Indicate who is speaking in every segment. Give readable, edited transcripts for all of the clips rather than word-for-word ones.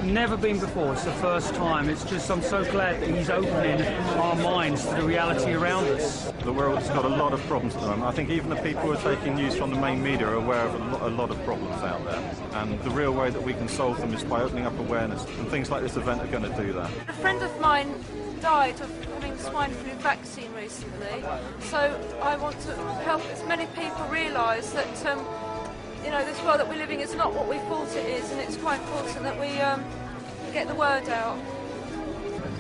Speaker 1: never been before. It's the first time. It's just, I'm so glad that he's opening our minds to the reality around us.
Speaker 2: The world's got a lot of problems at the moment. I think even the people who are taking news from the main media are aware of a lot of problems out there. And the real way that we can solve them is by opening up awareness. And things like this event are going to do that.
Speaker 3: A friend of mine died of having swine flu vaccine recently, so I want to help as many people realise that you know, this world that we're living is not what we thought it is, and it's quite important that we get the word out.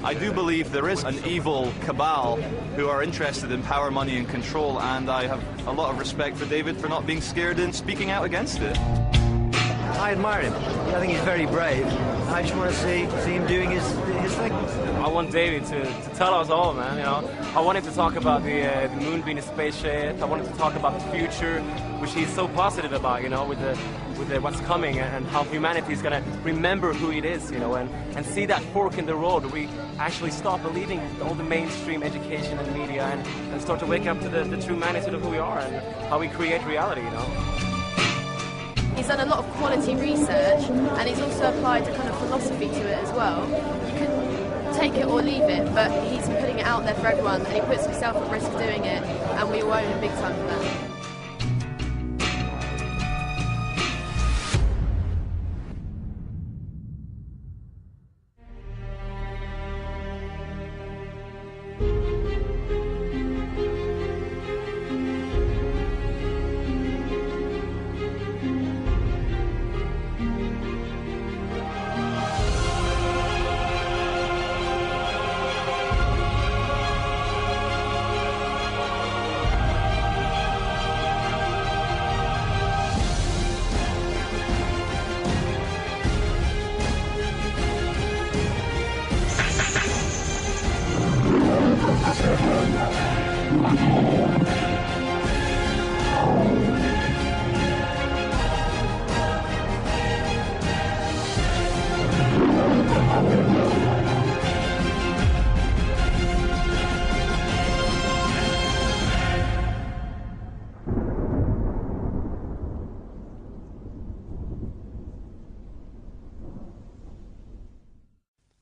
Speaker 4: I do believe there is an evil cabal who are interested in power, money and control, and I have a lot of respect for David for not being scared and speaking out against it.
Speaker 5: I admire him. I think he's very brave. I just want to see him doing his thing.
Speaker 6: I want David to tell us all, man, you know. I want him to talk about the moon being a spaceship. I want him to talk about the future, which he's so positive about, you know, with what's coming and how humanity is going to remember who it is, you know, and see that fork in the road where we actually stop believing all the mainstream education and media and start to wake up to the true magnitude of who we are and how we create reality, you know.
Speaker 7: He's done a lot of quality research, and he's also applied a kind of philosophy to it as well. You can take it or leave it, but he's putting it out there for everyone, and he puts himself at risk doing it, and we all owe him big time for that.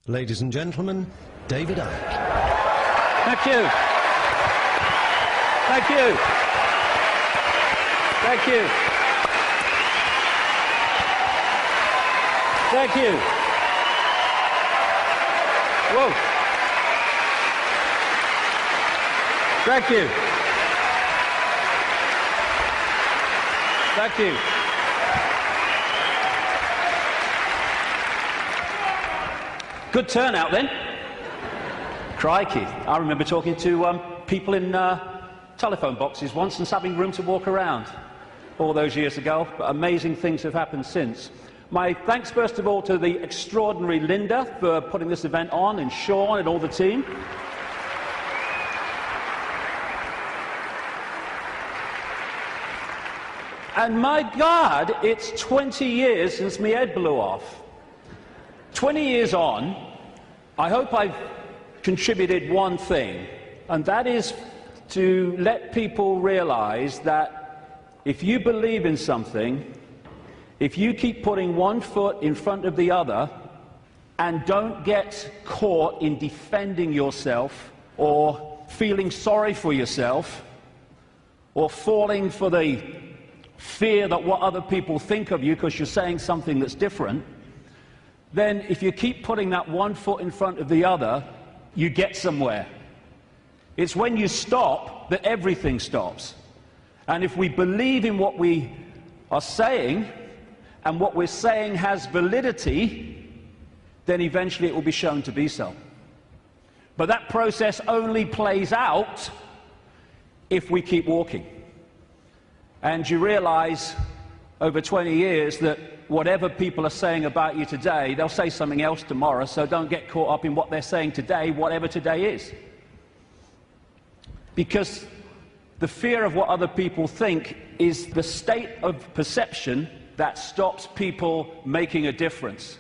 Speaker 8: Ladies and gentlemen, David Icke.
Speaker 1: Thank you. Thank you. Thank you. Thank you. Whoa. Thank you. Thank you. Good turnout then. Crikey. I remember talking to people in telephone boxes once and having room to walk around all those years ago. But amazing things have happened since. My thanks first of all to the extraordinary Linda for putting this event on, and Sean and all the team. And my God, it's 20 years since my head blew off. 20 years on, I hope I've contributed one thing, and that is to let people realize that if you believe in something, if you keep putting one foot in front of the other and don't get caught in defending yourself or feeling sorry for yourself or falling for the fear that what other people think of you because you're saying something that's different, then if you keep putting that one foot in front of the other, you get somewhere. It's when you stop that everything stops. And if we believe in what we are saying, and what we're saying has validity, then eventually it will be shown to be so. But that process only plays out if we keep walking. And you realize over 20 years that whatever people are saying about you today, they'll say something else tomorrow, so don't get caught up in what they're saying today, whatever today is. Because the fear of what other people think is the state of perception that stops people making a difference.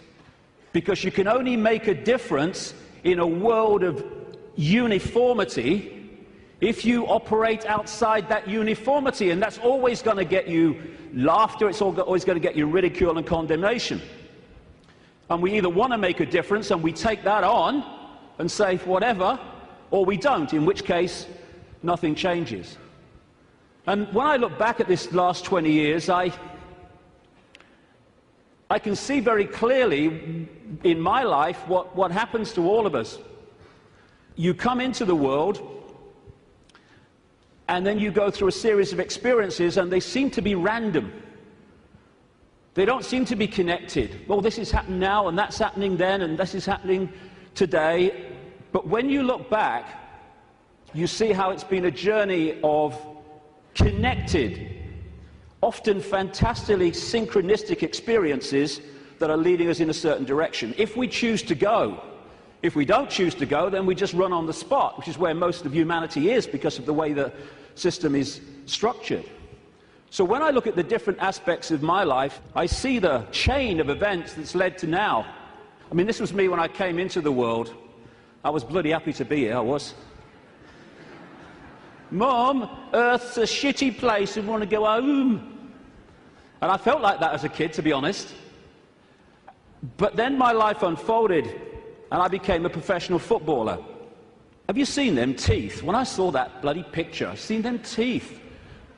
Speaker 1: Because you can only make a difference in a world of uniformity if you operate outside that uniformity, and that's always going to get you laughter, it's always going to get you ridicule and condemnation. And we either want to make a difference and we take that on and say whatever, or we don't, in which case nothing changes. And when I look back at this last 20 years, I can see very clearly in my life what happens to all of us. You come into the world, and then you go through a series of experiences, and they seem to be random. They don't seem to be connected. Well, this is happening now, and that's happening then, and this is happening today. But when you look back, you see how it's been a journey of connected, often fantastically synchronistic experiences that are leading us in a certain direction. If we choose to go. If we don't choose to go, then we just run on the spot, which is where most of humanity is because of the way the system is structured. So when I look at the different aspects of my life, I see the chain of events that's led to now. I mean, this was me when I came into the world. I was bloody happy to be here, I was. Mum, Earth's a shitty place, I want to go home. And I felt like that as a kid, to be honest. But then my life unfolded, and I became a professional footballer. Have you seen them teeth? When I saw that bloody picture, I've seen them teeth.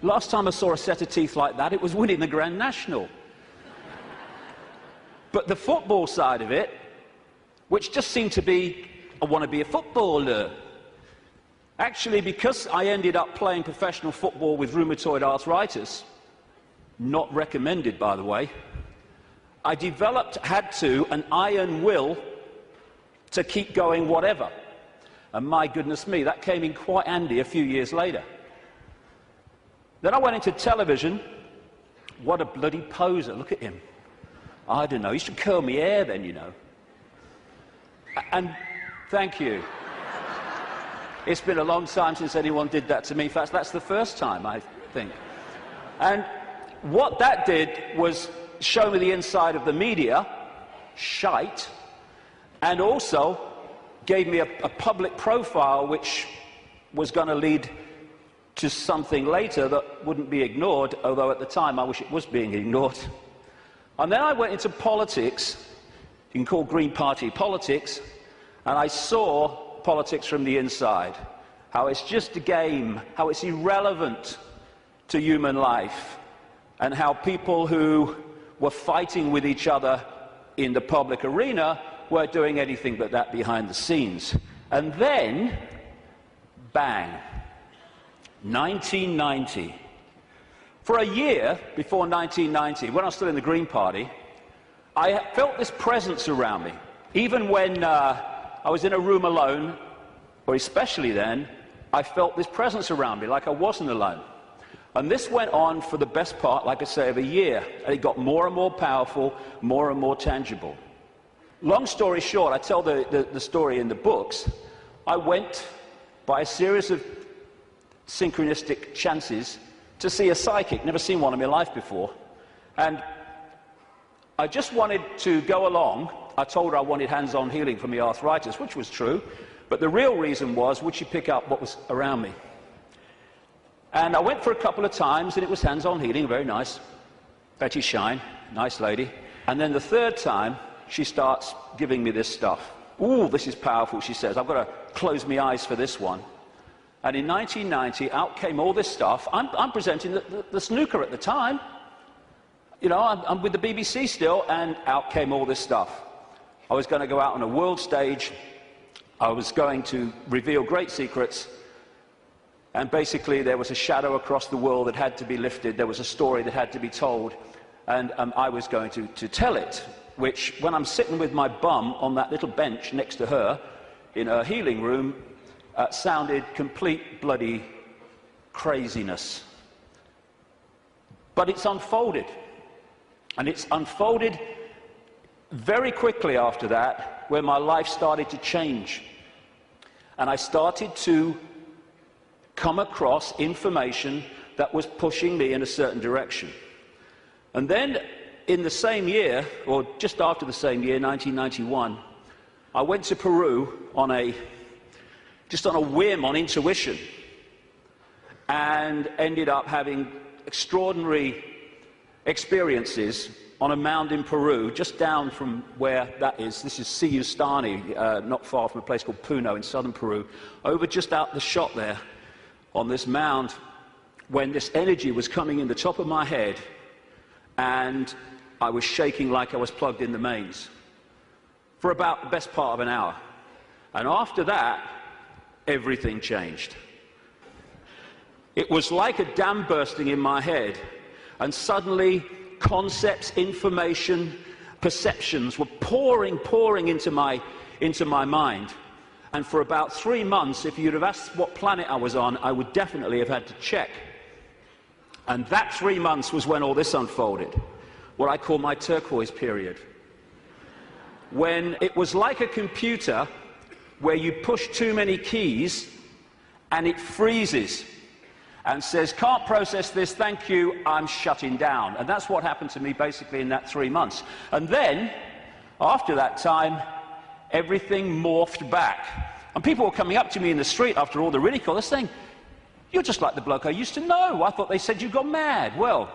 Speaker 1: Last time I saw a set of teeth like that, it was winning the Grand National. But the football side of it, which just seemed to be, I want to be a footballer. Actually, because I ended up playing professional football with rheumatoid arthritis, not recommended, by the way, I had an iron will to keep going whatever. And my goodness me, that came in quite handy a few years later. Then I went into television. What a bloody poser, look at him. I don't know, you should curl my hair then, you know. And thank you. It's been a long time since anyone did that to me. In fact, that's the first time, I think. And what that did was show me the inside of the media, shite, and also gave me a public profile which was going to lead to something later that wouldn't be ignored, although at the time I wish it was being ignored. And then I went into politics, you can call Green Party politics, and I saw politics from the inside, how it's just a game, how it's irrelevant to human life, and how people who were fighting with each other in the public arena were doing anything but that behind the scenes. And then, bang, 1990. For a year before 1990, when I was still in the Green Party, I felt this presence around me. Even when I was in a room alone, or especially then, I felt this presence around me, like I wasn't alone. And this went on for the best part, like I say, of a year. And it got more and more powerful, more and more tangible. Long story short, I tell the story in the books. I went by a series of synchronistic chances to see a psychic. Never seen one in my life before. And I just wanted to go along. I told her I wanted hands-on healing for my arthritis, which was true. But the real reason was, would she pick up what was around me? And I went for a couple of times, and it was hands-on healing, very nice. Betty Shine, nice lady. And then the third time, she starts giving me this stuff. Ooh, this is powerful, she says. I've got to close my eyes for this one. And in 1990, out came all this stuff. I'm presenting the snooker at the time. You know, I'm with the BBC still, and out came all this stuff. I was going to go out on a world stage. I was going to reveal great secrets. And basically, there was a shadow across the world that had to be lifted. There was a story that had to be told. And I was going to tell it, which, when I'm sitting with my bum on that little bench next to her in her healing room, sounded complete bloody craziness. But it's unfolded. And it's unfolded very quickly after that, where my life started to change. And I started to come across information that was pushing me in a certain direction. And then, in the same year, or just after the same year, 1991, I went to Peru just on a whim, on intuition, and ended up having extraordinary experiences on a mound in Peru, just down from where that is. This is Siyustani, not far from a place called Puno in southern Peru. Over just out the shot there, on this mound, when this energy was coming in the top of my head, and I was shaking like I was plugged in the mains for about the best part of an hour. And after that, everything changed. It was like a dam bursting in my head, and suddenly concepts, information, perceptions were pouring into my mind. And for about 3 months, if you'd have asked what planet I was on, I would definitely have had to check. And that 3 months was when all this unfolded, what I call my turquoise period. When it was like a computer where you push too many keys and it freezes and says, can't process this, thank you, I'm shutting down. And that's what happened to me basically in that 3 months. And then, after that time, everything morphed back. And people were coming up to me in the street after all the ridicule, they're saying, you're just like the bloke I used to know. I thought they said you got mad. Well,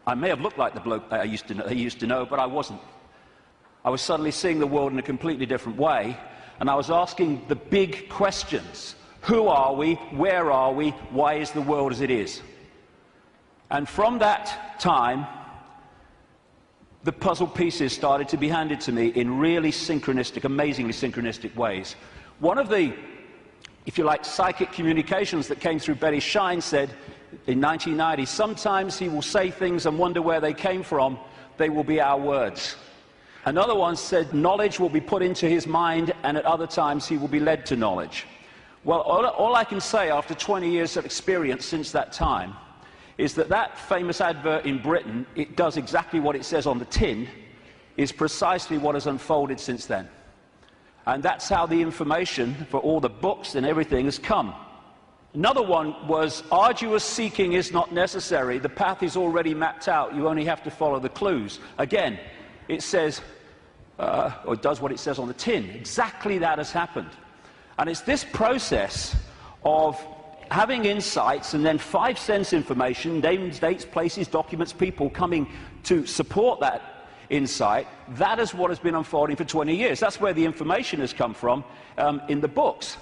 Speaker 1: I may have looked like the bloke I used to know, but I wasn't. I was suddenly seeing the world in a completely different way, and I was asking the big questions. Who are we? Where are we? Why is the world as it is? And from that time, the puzzle pieces started to be handed to me in really synchronistic, amazingly synchronistic ways. One of the, if you like, psychic communications that came through Betty Shine said in 1990, sometimes he will say things and wonder where they came from. They will be our words. Another one said knowledge will be put into his mind, and at other times he will be led to knowledge. Well, all I can say after 20 years of experience since that time is that that famous advert in Britain, it does exactly what it says on the tin, is precisely what has unfolded since then. And that's how the information for all the books and everything has come. Another one was, arduous seeking is not necessary. The path is already mapped out. You only have to follow the clues. Again, it says, or it does what it says on the tin. Exactly that has happened. And it's this process of having insights and then 5 sense information, names, dates, places, documents, people coming to support that insight. That is what has been unfolding for 20 years. That's where the information has come from in the books.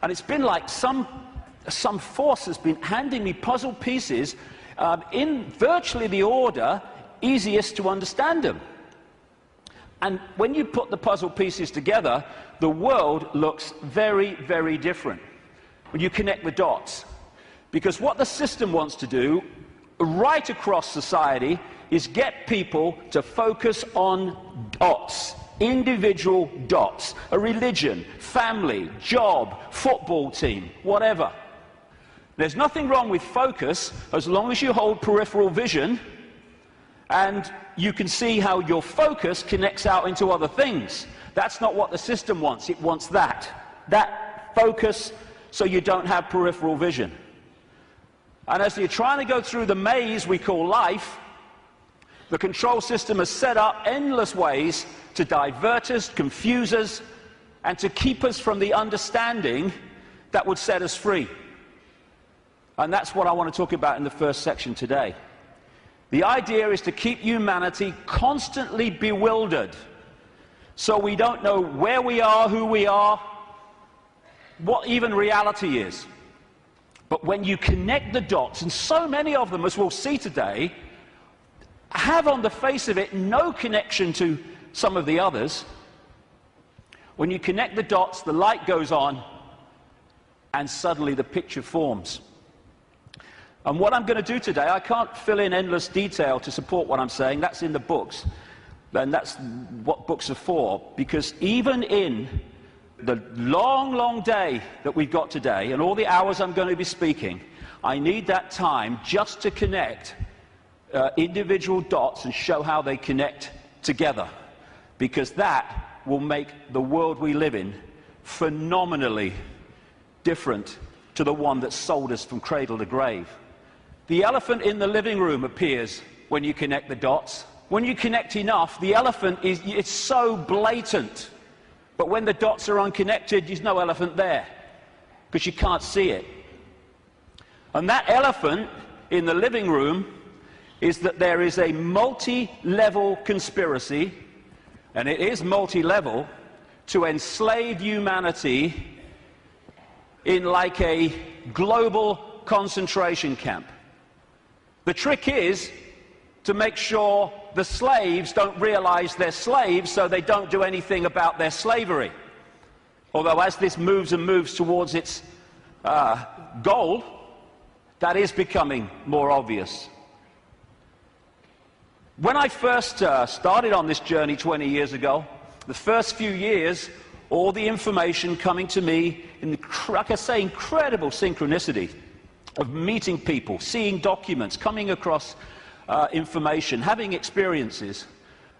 Speaker 1: And it's been like some force has been handing me puzzle pieces in virtually the order easiest to understand them. And when you put the puzzle pieces together, the world looks very, very different when you connect the dots. Because what the system wants to do, right across society, is get people to focus on dots, individual dots, a religion, family, job, football team, whatever. There's nothing wrong with focus as long as you hold peripheral vision and you can see how your focus connects out into other things. That's not what the system wants. It wants that focus so you don't have peripheral vision. And as you're trying to go through the maze we call life, the control system has set up endless ways to divert us, confuse us, and to keep us from the understanding that would set us free. And that's what I want to talk about in the first section today. The idea is to keep humanity constantly bewildered, so we don't know where we are, who we are, what even reality is. But when you connect the dots, and so many of them, as we'll see today, have on the face of it no connection to some of the others, when you connect the dots, the light goes on, and suddenly the picture forms. And what I'm going to do today, I can't fill in endless detail to support what I'm saying. That's in the books. And that's what books are for. Because even in the long, long day that we've got today, and all the hours I'm going to be speaking, I need that time just to connect individual dots and show how they connect together. Because that will make the world we live in phenomenally different to the one that sold us from cradle to grave. The elephant in the living room appears when you connect the dots. When you connect enough, the elephant it's so blatant. But when the dots are unconnected, there's no elephant there, because you can't see it. And that elephant in the living room is that there is a multi-level conspiracy, and it is multi-level, to enslave humanity in like a global concentration camp. The trick is to make sure the slaves don't realize they're slaves, so they don't do anything about their slavery. Although as this moves and moves towards its goal, that is becoming more obvious. When I first started on this journey 20 years ago, the first few years, all the information coming to me in, like I say, incredible synchronicity of meeting people, seeing documents, coming across information, having experiences.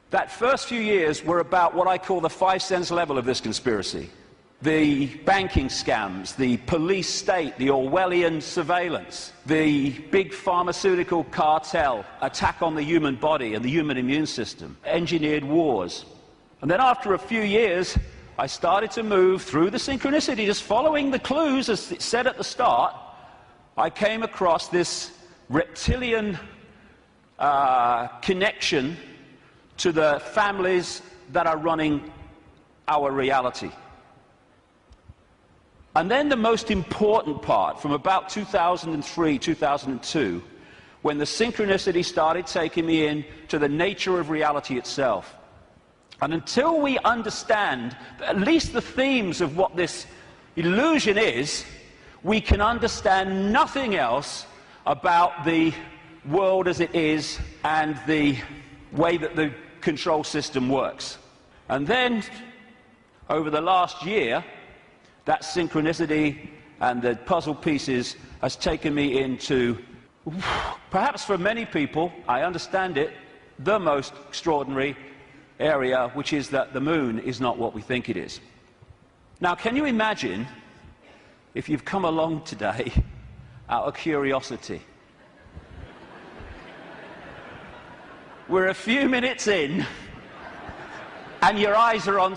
Speaker 1: That first few years were about what I call the 5 sense level of this conspiracy. The banking scams, the police state, the Orwellian surveillance, the big pharmaceutical cartel, attack on the human body and the human immune system, engineered wars. And then after a few years, I started to move through the synchronicity, just following the clues as it said at the start. I came across this reptilian connection to the families that are running our reality. And then the most important part, from about 2003, 2002, when the synchronicity started taking me in to the nature of reality itself. And until we understand at least the themes of what this illusion is, we can understand nothing else about the world as it is and the way that the control system works. And then, over the last year, that synchronicity and the puzzle pieces has taken me into, perhaps for many people, I understand it, the most extraordinary area, which is that the moon is not what we think it is. Now, can you imagine if you've come along today out of curiosity? We're a few minutes in, and your eyes are on...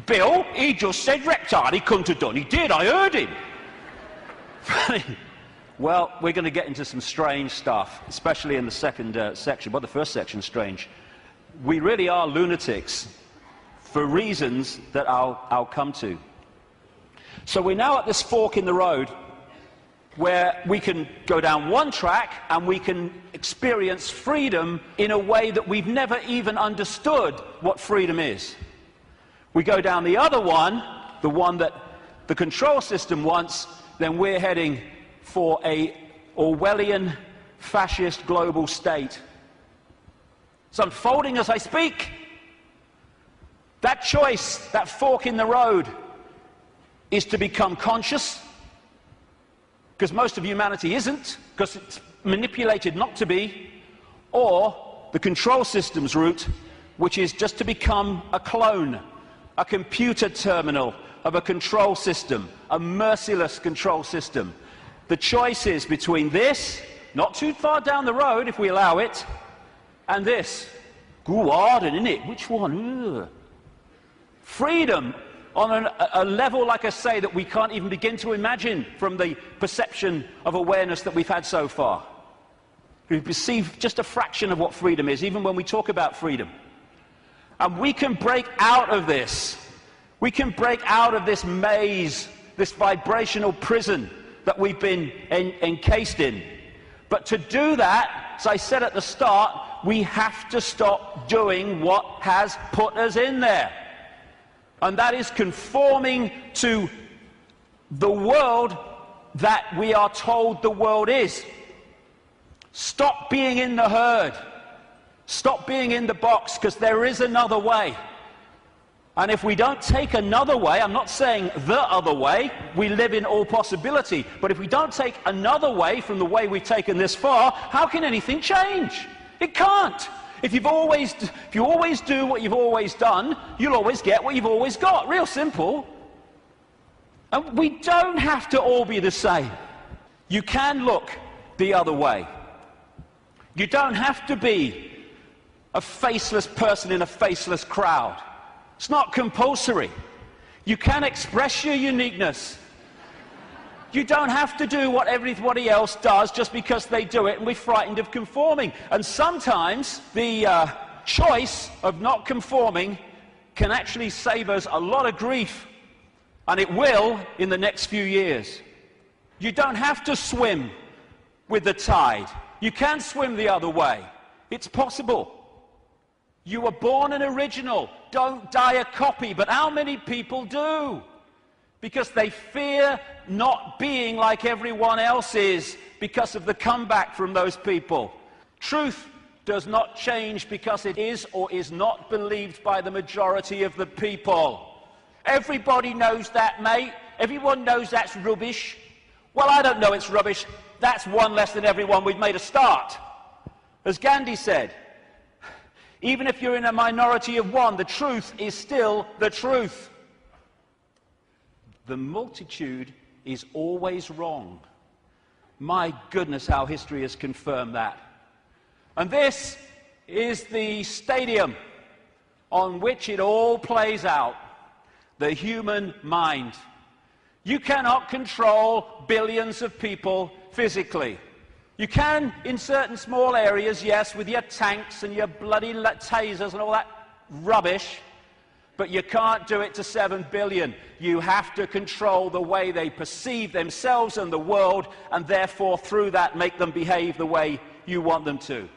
Speaker 1: Bill, he just said reptile, he couldn't have done. He did, I heard him. Well, we're going to get into some strange stuff, especially in the second section. Well, the first section's strange. We really are lunatics for reasons that I'll come to. So we're now at this fork in the road where we can go down one track and we can experience freedom in a way that we've never even understood what freedom is. We go down the other one, the one that the control system wants, then we're heading for a Orwellian fascist global state. It's unfolding as I speak. That choice, that fork in the road, is to become conscious, because most of humanity isn't, because it's manipulated not to be, or the control system's route, which is just to become a clone, a computer terminal of a control system, a merciless control system. The choice is between this, not too far down the road if we allow it, and this. Go hard, isn't it? Which one? Ugh. Freedom on a level, like I say, that we can't even begin to imagine from the perception of awareness that we've had so far. We perceive just a fraction of what freedom is, even when we talk about freedom. And we can break out of this. We can break out of this maze, this vibrational prison that we've been encased in. But to do that, as I said at the start, we have to stop doing what has put us in there. And that is conforming to the world that we are told the world is. Stop being in the herd. Stop being in the box, because there is another way. And if we don't take another way, I'm not saying the other way, we live in all possibility, but if we don't take another way from the way we've taken this far, how can anything change? It can't. If you always do what you've always done, you'll always get what you've always got. Real simple. And we don't have to all be the same. You can look the other way. You don't have to be a faceless person in a faceless crowd. It's not compulsory. You can express your uniqueness. You don't have to do what everybody else does just because they do it and we're frightened of conforming. And sometimes the choice of not conforming can actually save us a lot of grief, and it will in the next few years. You don't have to swim with the tide. You can swim the other way. It's possible. You were born an original. Don't die a copy. But how many people do? Because they fear not being like everyone else is because of the comeback from those people. Truth does not change because it is or is not believed by the majority of the people. Everybody knows that, mate. Everyone knows that's rubbish. Well, I don't know it's rubbish. That's one less than everyone. We've made a start. As Gandhi said, even if you're in a minority of one, the truth is still the truth. The multitude is always wrong. My goodness, how history has confirmed that. And this is the stadium on which it all plays out, the human mind. You cannot control billions of people physically. You can in certain small areas, yes, with your tanks and your bloody tasers and all that rubbish, but you can't do it to 7 billion. You have to control the way they perceive themselves and the world, and therefore through that make them behave the way you want them to.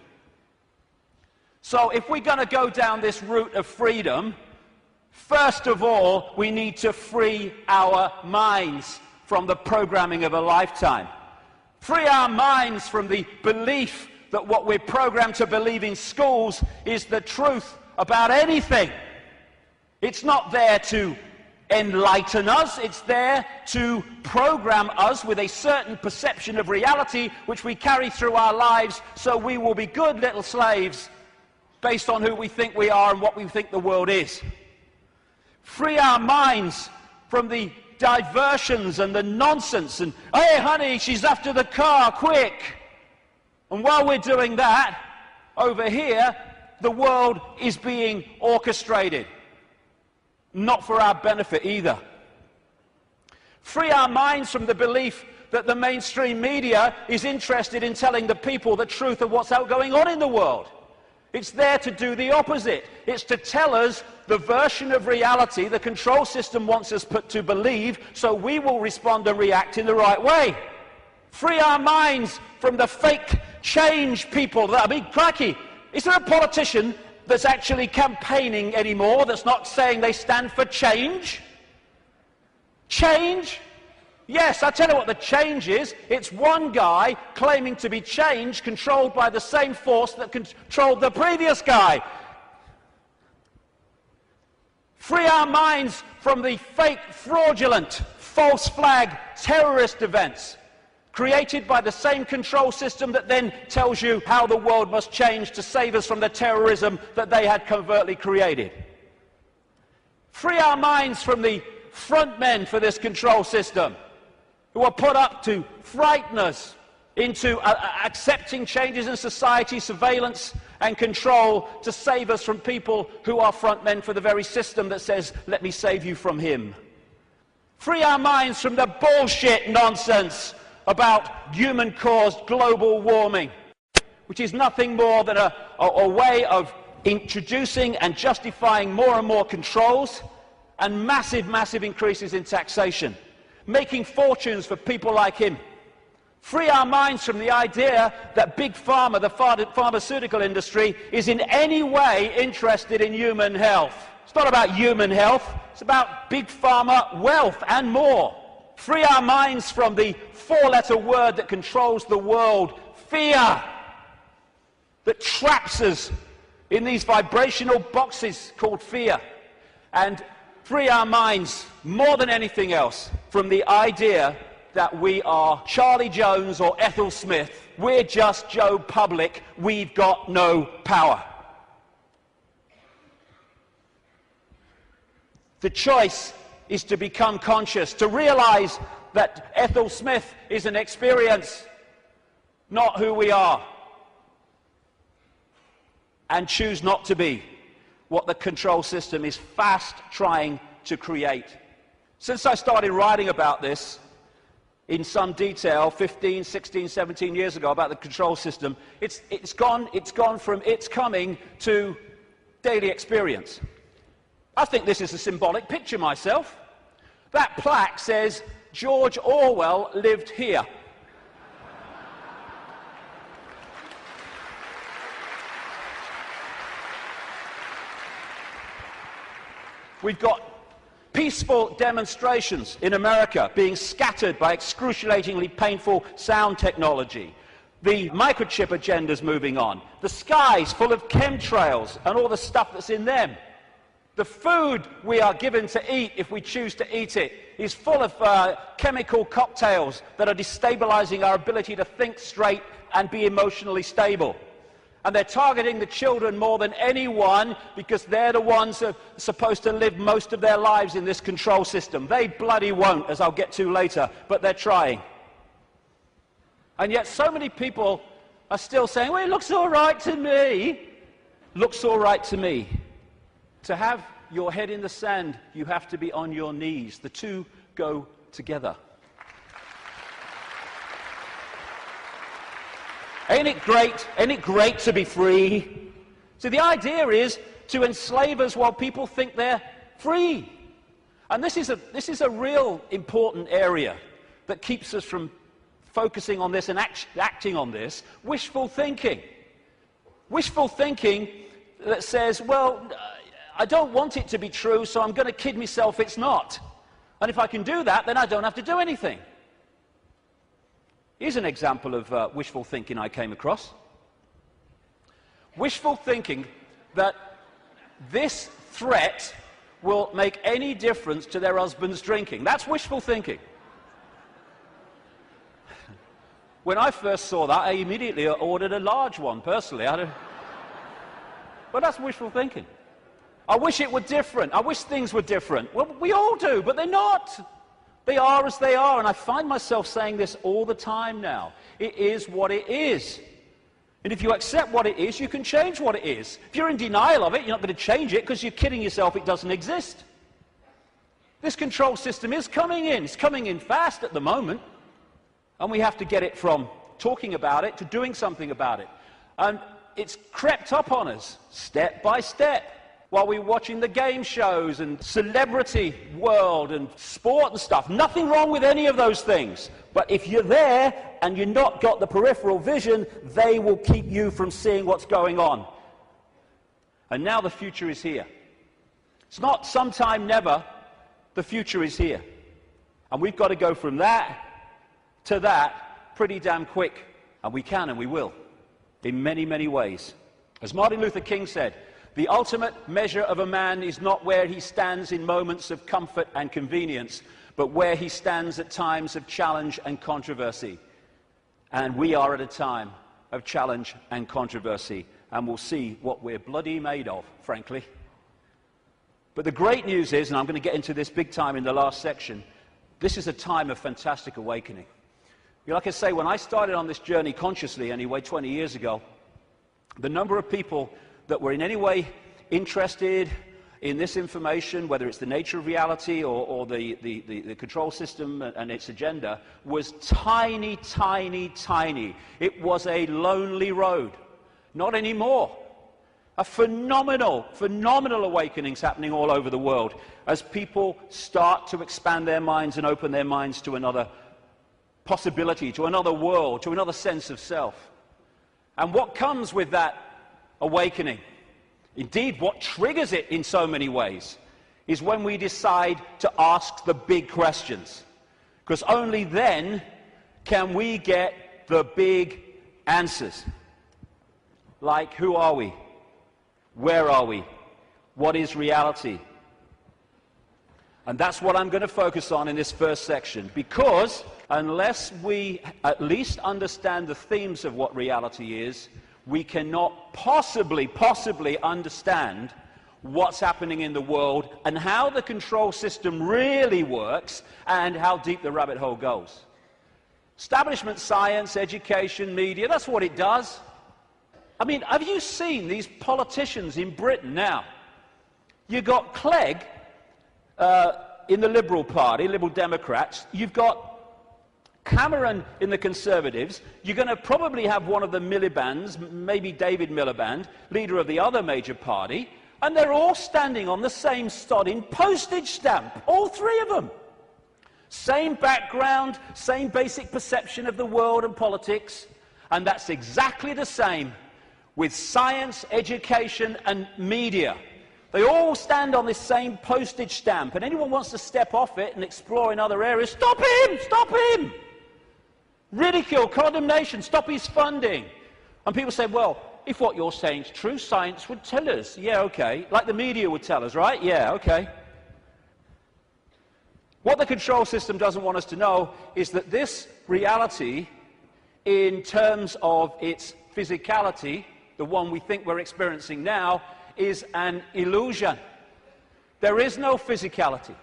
Speaker 1: So if we're going to go down this route of freedom, first of all, we need to free our minds from the programming of a lifetime. Free our minds from the belief that what we're programmed to believe in schools is the truth about anything. It's not there to enlighten us, it's there to program us with a certain perception of reality which we carry through our lives, so we will be good little slaves based on who we think we are and what we think the world is. Free our minds from the diversions and the nonsense and, hey honey, she's after the car, quick. And while we're doing that, over here, the world is being orchestrated. Not for our benefit either. Free our minds from the belief that the mainstream media is interested in telling the people the truth of what's going on in the world. It's there to do the opposite. It's to tell us the version of reality the control system wants us to believe, so we will respond and react in the right way. Free our minds from the fake change people. I mean, crikey, is there a politician that's actually campaigning anymore that's not saying they stand for change? Change? Yes, I tell you what the change is. It's one guy claiming to be change, controlled by the same force that controlled the previous guy. Free our minds from the fake, fraudulent, false flag terrorist events created by the same control system that then tells you how the world must change to save us from the terrorism that they had covertly created. Free our minds from the front men for this control system, who are put up to frighten us into accepting changes in society, surveillance and control to save us from people who are front men for the very system that says, let me save you from him. Free our minds from the bullshit nonsense about human-caused global warming, which is nothing more than a way of introducing and justifying more and more controls and massive, massive increases in taxation, making fortunes for people like him. Free our minds from the idea that Big Pharma, the pharmaceutical industry, is in any way interested in human health. It's not about human health, it's about Big Pharma wealth and more. Free our minds from the four-letter word that controls the world, fear, that traps us in these vibrational boxes called fear. And free our minds, more than anything else, from the idea that we are Charlie Jones or Ethel Smith. We're just Joe Public. We've got no power. The choice is to become conscious, to realize that Ethel Smith is an experience, not who we are, and choose not to be what the control system is fast trying to create. Since I started writing about this, in some detail 15, 16, 17 years ago about the control system. It's gone from its coming to daily experience. I think this is a symbolic picture myself. That plaque says, George Orwell lived here. We've got peaceful demonstrations in America being scattered by excruciatingly painful sound technology. The microchip agenda's moving on. The sky's full of chemtrails and all the stuff that's in them. The food we are given to eat, if we choose to eat it, is full of chemical cocktails that are destabilizing our ability to think straight and be emotionally stable. And they're targeting the children more than anyone because they're the ones that are supposed to live most of their lives in this control system. They bloody won't, as I'll get to later, but they're trying. And yet so many people are still saying, well, it looks all right to me. Looks all right to me. To have your head in the sand, you have to be on your knees. The two go together. Ain't it great? Ain't it great to be free? So the idea is to enslave us while people think they're free. And this is a real important area that keeps us from focusing on this and acting on this. Wishful thinking. Wishful thinking that says, well, I don't want it to be true, so I'm going to kid myself it's not. And if I can do that, then I don't have to do anything. Here's an example of wishful thinking I came across. Wishful thinking that this threat will make any difference to their husband's drinking. That's wishful thinking. When I first saw that, I immediately ordered a large one, personally. But that's wishful thinking. I wish it were different. I wish things were different. Well, we all do, but they're not. They are as they are, and I find myself saying this all the time now. It is what it is. And if you accept what it is, you can change what it is. If you're in denial of it, you're not going to change it because you're kidding yourself it doesn't exist. This control system is coming in. It's coming in fast at the moment. And we have to get it from talking about it to doing something about it. And it's crept up on us, step by step. While we're watching the game shows and celebrity world and sport and stuff. Nothing wrong with any of those things. But if you're there and you've not got the peripheral vision, they will keep you from seeing what's going on. And now the future is here. It's not sometime never. The future is here. And we've got to go from that to that pretty damn quick. And we can and we will. In many, many ways. As Martin Luther King said, the ultimate measure of a man is not where he stands in moments of comfort and convenience, but where he stands at times of challenge and controversy. And we are at a time of challenge and controversy, and we'll see what we're bloody made of, frankly. But the great news is, and I'm going to get into this big time in the last section, this is a time of fantastic awakening. Like I say, when I started on this journey consciously, anyway, 20 years ago, the number of people that were in any way interested in this information, whether it's the nature of reality or the control system and its agenda, was tiny, tiny, tiny. It was a lonely road. Not anymore. A phenomenal awakenings happening all over the world as people start to expand their minds and open their minds to another possibility, to another world, to another sense of self. And what comes with that awakening, indeed what triggers it in so many ways, is when we decide to ask the big questions. Because only then can we get the big answers. Like, who are we? Where are we? What is reality? And that's what I'm going to focus on in this first section, because unless we at least understand the themes of what reality is, we cannot possibly understand what's happening in the world and how the control system really works and how deep the rabbit hole goes. Establishment science, education, media, that's what it does. I mean, have you seen these politicians in Britain now? You've got Clegg in the Liberal Party, Liberal Democrats. You've got Cameron in the Conservatives, you're going to probably have one of the Miliband's, maybe David Miliband, leader of the other major party, and they're all standing on the same sodding postage stamp, all three of them. Same background, same basic perception of the world and politics, and that's exactly the same with science, education, and media. They all stand on this same postage stamp, and anyone wants to step off it and explore in other areas, stop him! Stop him! Ridicule, condemnation, stop his funding. And people say, well, if what you're saying is true, science would tell us. Yeah, okay. Like the media would tell us, right? Yeah, okay. What the control system doesn't want us to know is that this reality, in terms of its physicality, the one we think we're experiencing now, is an illusion. There is no physicality.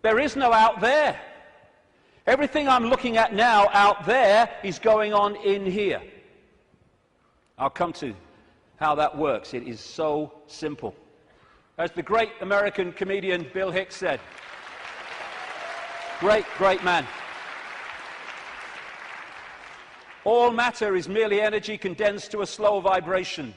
Speaker 1: There is no out there. Everything I'm looking at now out there is going on in here. I'll come to how that works. It is so simple. As the great American comedian Bill Hicks said, great man. All matter is merely energy condensed to a slow vibration.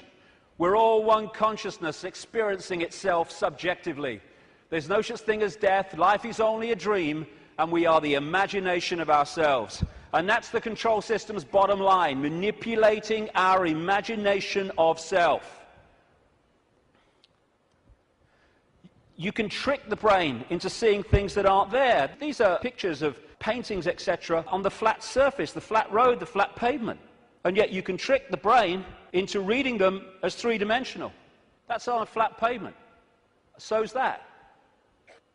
Speaker 1: We're all one consciousness experiencing itself subjectively. There's no such thing as death. Life is only a dream, and we are the imagination of ourselves. And that's the control system's bottom line, manipulating our imagination of self. You can trick the brain into seeing things that aren't there. These are pictures of paintings, etc., on the flat surface, the flat road, the flat pavement. And yet you can trick the brain into reading them as three-dimensional. That's on a flat pavement. So's that.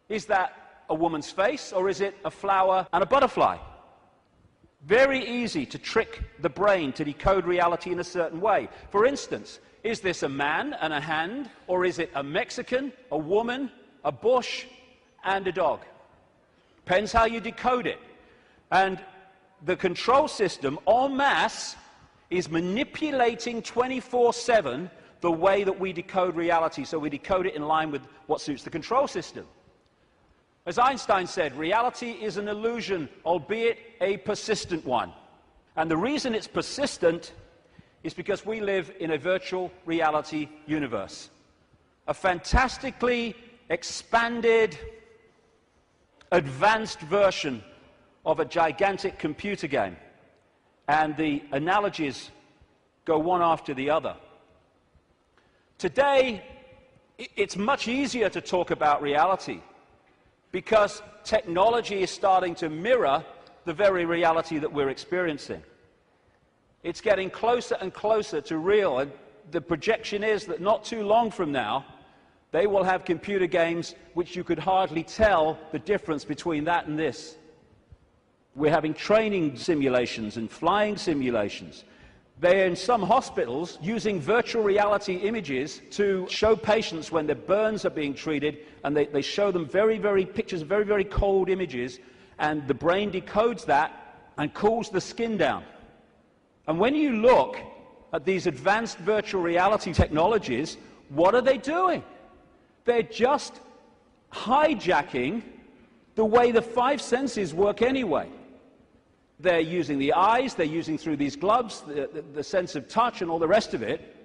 Speaker 1: Is that a woman's face, or is it a flower and a butterfly? Very easy to trick the brain to decode reality in a certain way. For instance, is this a man and a hand, or is it a Mexican, a woman, a bush, and a dog? Depends how you decode it. And the control system, en masse, is manipulating 24/7 the way that we decode reality, so we decode it in line with what suits the control system. As Einstein said, reality is an illusion, albeit a persistent one. And the reason it's persistent is because we live in a virtual reality universe. A fantastically expanded, advanced version of a gigantic computer game. And the analogies go one after the other. Today, it's much easier to talk about reality because technology is starting to mirror the very reality that we're experiencing. It's getting closer and closer to real, and the projection is that not too long from now, they will have computer games which you could hardly tell the difference between that and this. We're having training simulations and flying simulations. They're in some hospitals using virtual reality images to show patients when their burns are being treated, and they show them pictures of very cold images, and the brain decodes that and cools the skin down. And when you look at these advanced virtual reality technologies, what are they doing? They're just hijacking the way the five senses work anyway. They're using the eyes, they're using through these gloves, the sense of touch and all the rest of it,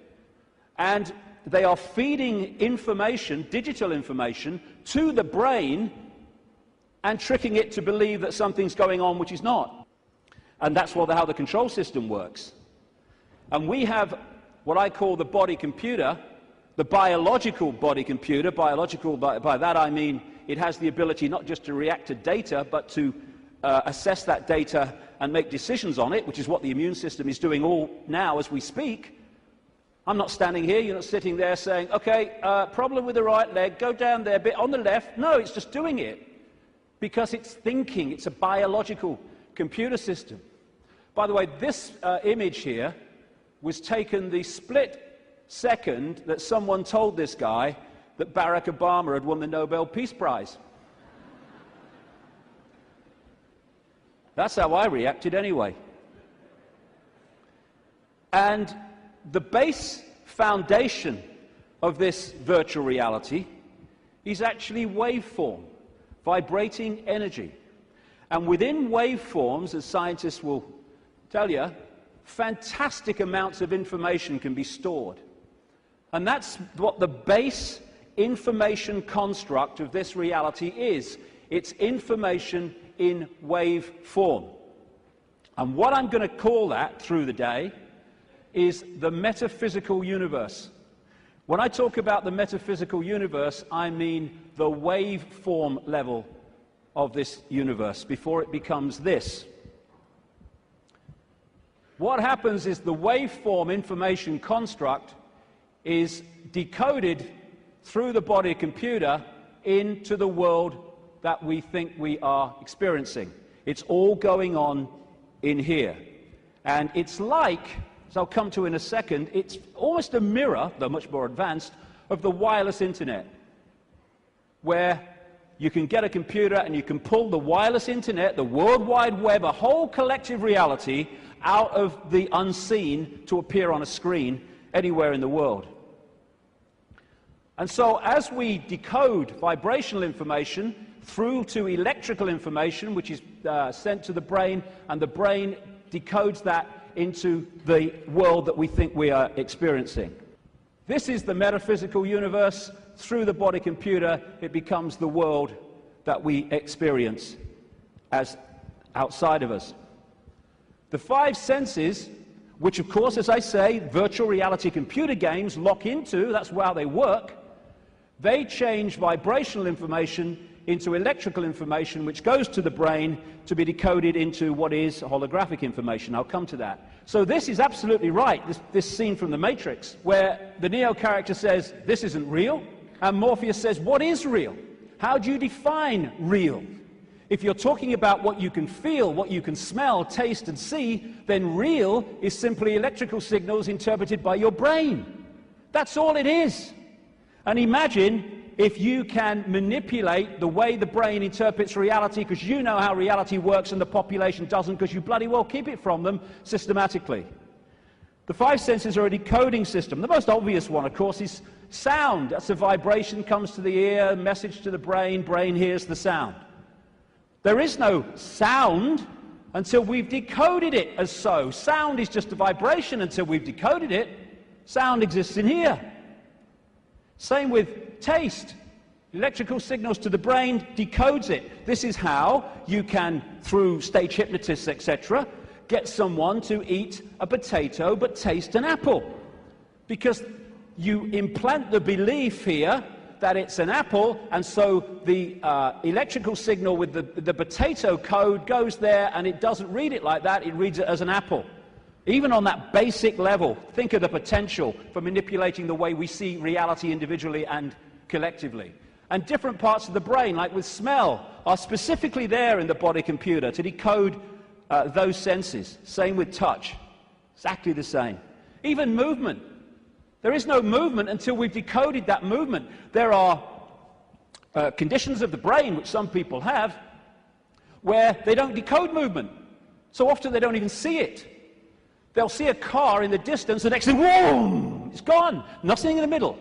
Speaker 1: and they are feeding information, digital information, to the brain and tricking it to believe that something's going on which is not. And that's how the control system works. And we have what I call the body computer, the biological body computer. Biological, by that I mean it has the ability not just to react to data, but to assess that data and make decisions on it, which is what the immune system is doing all now as we speak. I'm not standing here, you're not sitting there saying, okay, problem with the right leg, go down there a bit on the left. No, it's just doing it because it's thinking. It's a biological computer system. By the way, this image here was taken the split second that someone told this guy that Barack Obama had won the Nobel Peace Prize. That's how I reacted anyway. And the base foundation of this virtual reality is actually waveform, vibrating energy. And within waveforms, as scientists will tell you, fantastic amounts of information can be stored. And that's what the base information construct of this reality is. It's information in wave form. And what I'm going to call that through the day is the metaphysical universe. When I talk about the metaphysical universe, I mean the waveform level of this universe before it becomes this. What happens is the waveform information construct is decoded through the body computer into the world that we think we are experiencing. It's all going on in here. And it's like, as I'll come to in a second, it's almost a mirror, though much more advanced, of the wireless internet, where you can get a computer and you can pull the wireless internet, the World Wide Web, a whole collective reality out of the unseen to appear on a screen anywhere in the world. And so as we decode vibrational information through to electrical information, which is sent to the brain, and the brain decodes that into the world that we think we are experiencing. This is the metaphysical universe. Through the body computer, it becomes the world that we experience as outside of us. The five senses, which of course, as I say, virtual reality computer games lock into, that's how they work, they change vibrational information into electrical information, which goes to the brain to be decoded into what is holographic information. I'll come to that. So this is absolutely right, this scene from The Matrix, where the Neo character says, this isn't real, and Morpheus says, what is real? How do you define real? If you're talking about what you can feel, what you can smell, taste, and see, then real is simply electrical signals interpreted by your brain. That's all it is. And imagine if you can manipulate the way the brain interprets reality, because you know how reality works and the population doesn't, because you bloody well keep it from them systematically. The five senses are a decoding system. The most obvious one, of course, is sound. That's a vibration, comes to the ear, message to the brain, brain hears the sound. There is no sound until we've decoded it as so. Sound is just a vibration until we've decoded it. Sound exists in here. Same with taste. Electrical signals to the brain decodes it. This is how you can, through stage hypnotists, etc., get someone to eat a potato but taste an apple. Because you implant the belief here that it's an apple, and so the electrical signal with the potato code goes there, and it doesn't read it like that, it reads it as an apple. Even on that basic level, think of the potential for manipulating the way we see reality individually and collectively. And different parts of the brain, like with smell, are specifically there in the body computer to decode those senses. Same with touch. Exactly the same. Even movement. There is no movement until we've decoded that movement. There are conditions of the brain, which some people have, where they don't decode movement. So often they don't even see it. They'll see a car in the distance, the next thing, whoa, it's gone. Nothing in the middle.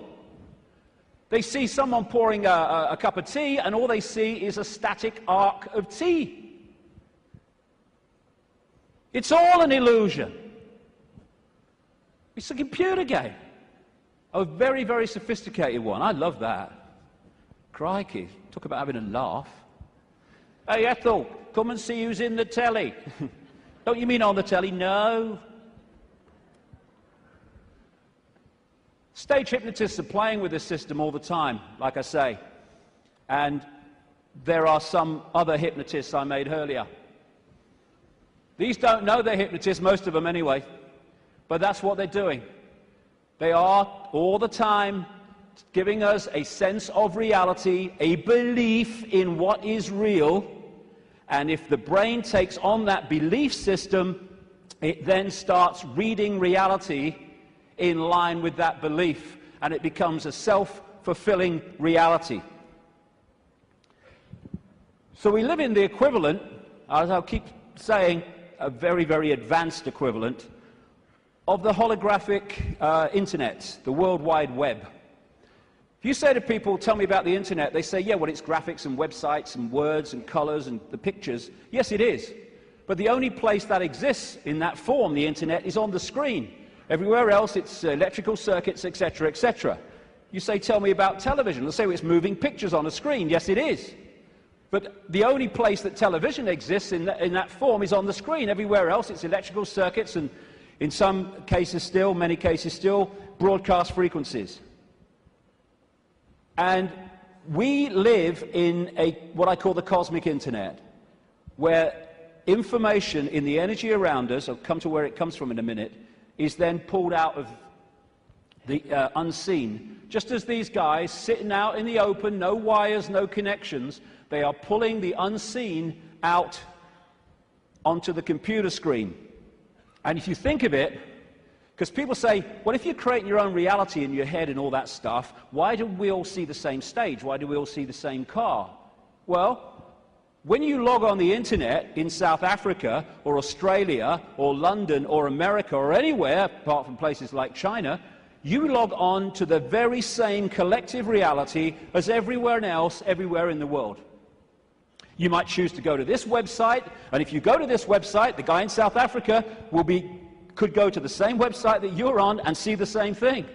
Speaker 1: They see someone pouring a cup of tea, and all they see is a static arc of tea. It's all an illusion. It's a computer game. A very, very sophisticated one. I love that. Crikey, talk about having a laugh. Hey, Ethel, come and see who's in the telly. Don't you mean on the telly? No. Stage hypnotists are playing with this system all the time, like I say. And there are some other hypnotists I made earlier. These don't know they're hypnotists, most of them anyway. But that's what they're doing. They are, all the time, giving us a sense of reality, a belief in what is real. And if the brain takes on that belief system, it then starts reading reality in line with that belief, and it becomes a self-fulfilling reality. So we live in the equivalent, as I'll keep saying, a very, very advanced equivalent of the holographic internet, the World Wide Web. If you say to people, tell me about the internet, they say, yeah, well, it's graphics and websites and words and colors and the pictures. Yes, it is. But the only place that exists in that form, the internet, is on the screen. Everywhere else, it's electrical circuits, etc., etc. You say, tell me about television. They'll say, well, it's moving pictures on a screen. Yes, it is. But the only place that television exists in that form is on the screen. Everywhere else, it's electrical circuits and, in some cases still, many cases still, broadcast frequencies. And we live in what I call the cosmic internet, where information in the energy around us, I'll come to where it comes from in a minute, is then pulled out of the unseen. Just as these guys sitting out in the open, no wires, no connections, they are pulling the unseen out onto the computer screen. And if you think of it, because people say, well, if you're creating your own reality in your head and all that stuff, why do we all see the same stage? Why do we all see the same car? Well, when you log on the internet in South Africa or Australia or London or America or anywhere, apart from places like China, you log on to the very same collective reality as everywhere else, everywhere in the world. You might choose to go to this website, and if you go to this website, the guy in South Africa could go to the same website that you're on and see the same thing,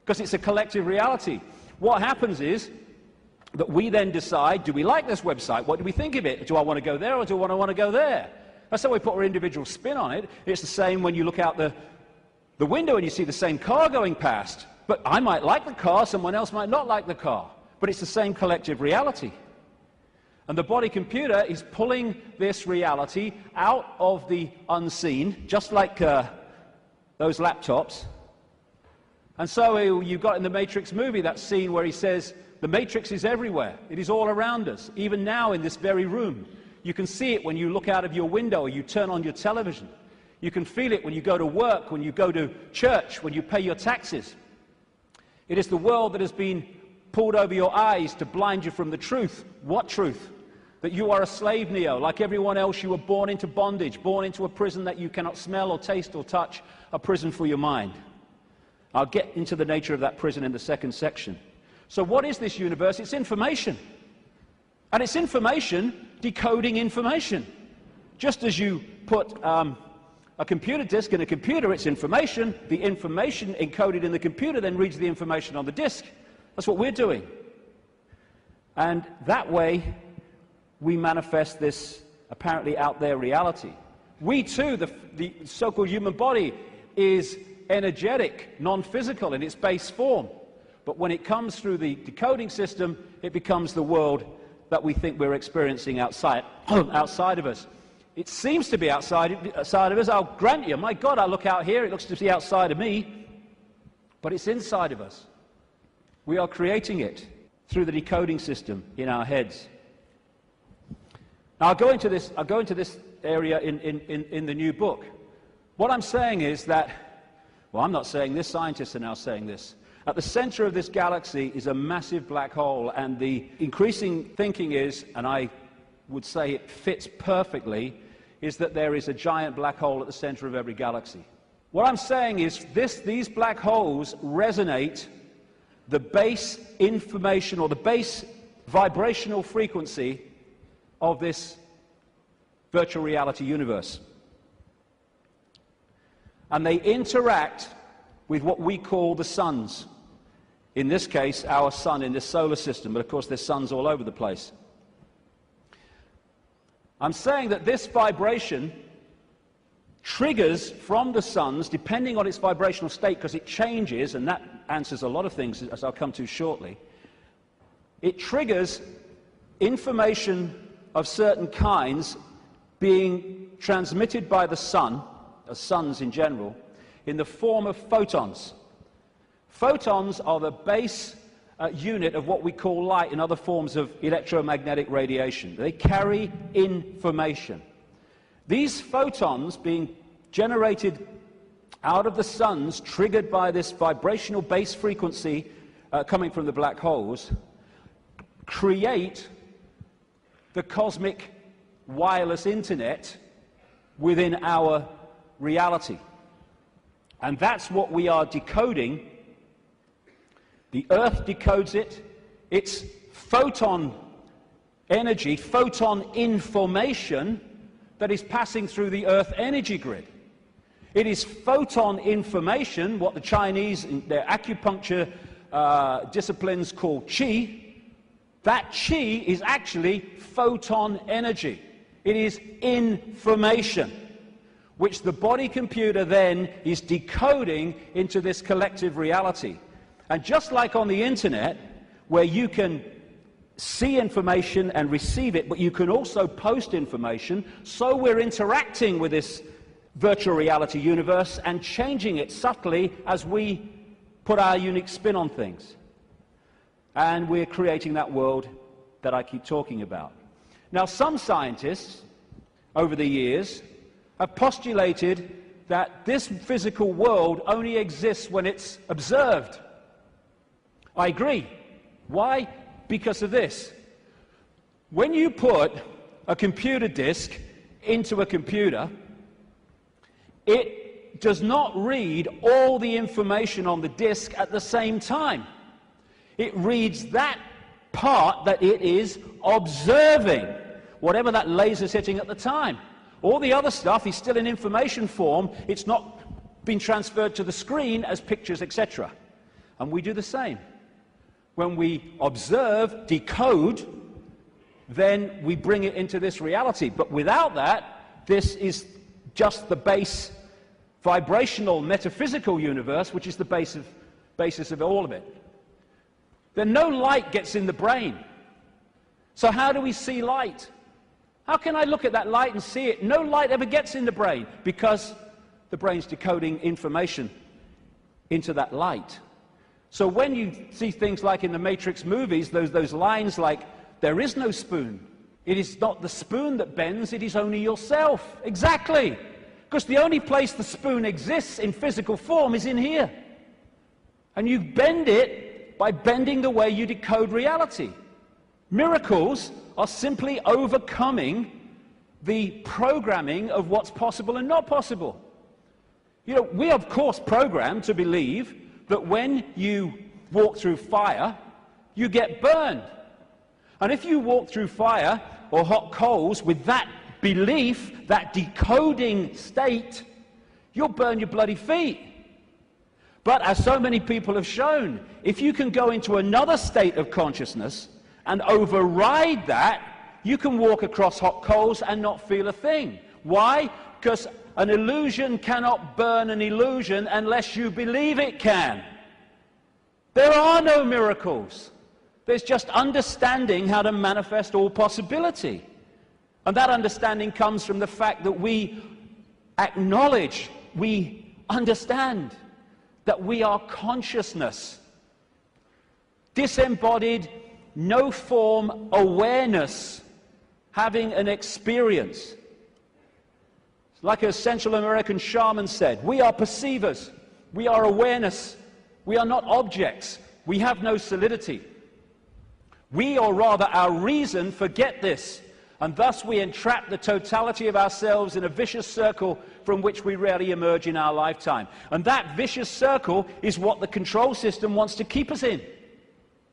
Speaker 1: because it's a collective reality. What happens is that we then decide, do we like this website? What do we think of it? Do I want to go there or do I want to go there? That's how we put our individual spin on it. It's the same when you look out the window and you see the same car going past. But I might like the car, someone else might not like the car. But it's the same collective reality. And the body computer is pulling this reality out of the unseen, just like those laptops. And so you've got in the Matrix movie that scene where he says, the Matrix is everywhere. It is all around us, even now in this very room. You can see it when you look out of your window or you turn on your television. You can feel it when you go to work, when you go to church, when you pay your taxes. It is the world that has been pulled over your eyes to blind you from the truth. What truth? That you are a slave, Neo. Like everyone else, you were born into bondage, born into a prison that you cannot smell or taste or touch, a prison for your mind. I'll get into the nature of that prison in the second section. So what is this universe? It's information. And it's information decoding information. Just as you put a computer disk in a computer, it's information. The information encoded in the computer then reads the information on the disk. That's what we're doing. And that way, we manifest this apparently out there reality. We too, the so-called human body, is energetic, non-physical in its base form. But when it comes through the decoding system, it becomes the world that we think we're experiencing outside of us. It seems to be outside of us, I'll grant you. My God, I look out here, it looks to be outside of me. But it's inside of us. We are creating it through the decoding system in our heads. Now, I'll go into this area in the new book. What I'm saying is that, well, I'm not saying this, scientists are now saying this. At the center of this galaxy is a massive black hole, and the increasing thinking is, and I would say it fits perfectly, is that there is a giant black hole at the center of every galaxy. What I'm saying is these black holes resonate the base information or the base vibrational frequency of this virtual reality universe. And they interact with what we call the suns. In this case, our sun in this solar system, but of course there's suns all over the place. I'm saying that this vibration triggers from the suns, depending on its vibrational state, because it changes, and that answers a lot of things, as I'll come to shortly. It triggers information of certain kinds being transmitted by the sun, suns in general, in the form of photons. Photons are the base unit of what we call light and other forms of electromagnetic radiation. They carry information. These photons being generated out of the suns, triggered by this vibrational base frequency coming from the black holes, create the cosmic wireless internet within our reality. And that's what we are decoding The Earth decodes it. It's photon energy, photon information that is passing through the Earth energy grid. It is photon information, what the Chinese, in their acupuncture disciplines call qi. That qi is actually photon energy. It is information, which the body computer then is decoding into this collective reality. And just like on the internet, where you can see information and receive it, but you can also post information, so we're interacting with this virtual reality universe and changing it subtly as we put our unique spin on things. And we're creating that world that I keep talking about. Now, some scientists, over the years, have postulated that this physical world only exists when it's observed. I agree. Why? Because of this. When you put a computer disk into a computer, it does not read all the information on the disk at the same time. It reads that part that it is observing, whatever that laser's hitting at the time. All the other stuff is still in information form. It's not been transferred to the screen as pictures, etc. And we do the same. When we observe, decode, then we bring it into this reality. But without that, this is just the base vibrational metaphysical universe, which is the basis of all of it. Then no light gets in the brain. So how do we see light? How can I look at that light and see it? No light ever gets in the brain because the brain's decoding information into that light. So when you see things like in the Matrix movies, those lines like, there is no spoon. It is not the spoon that bends, it is only yourself. Exactly. Because the only place the spoon exists in physical form is in here. And you bend it by bending the way you decode reality. Miracles are simply overcoming the programming of what's possible and not possible. You know, we are of course programmed to believe that when you walk through fire, you get burned. And if you walk through fire or hot coals with that belief, that decoding state, you'll burn your bloody feet. But as so many people have shown, if you can go into another state of consciousness and override that, you can walk across hot coals and not feel a thing. Why? Because an illusion cannot burn an illusion unless you believe it can. There are no miracles. There's just understanding how to manifest all possibility. And that understanding comes from the fact that we acknowledge, we understand that we are consciousness. Disembodied, no-form awareness, having an experience. Like a Central American shaman said, we are perceivers, we are awareness, we are not objects, we have no solidity. We, or rather our reason, forget this, and thus we entrap the totality of ourselves in a vicious circle from which we rarely emerge in our lifetime. And that vicious circle is what the control system wants to keep us in,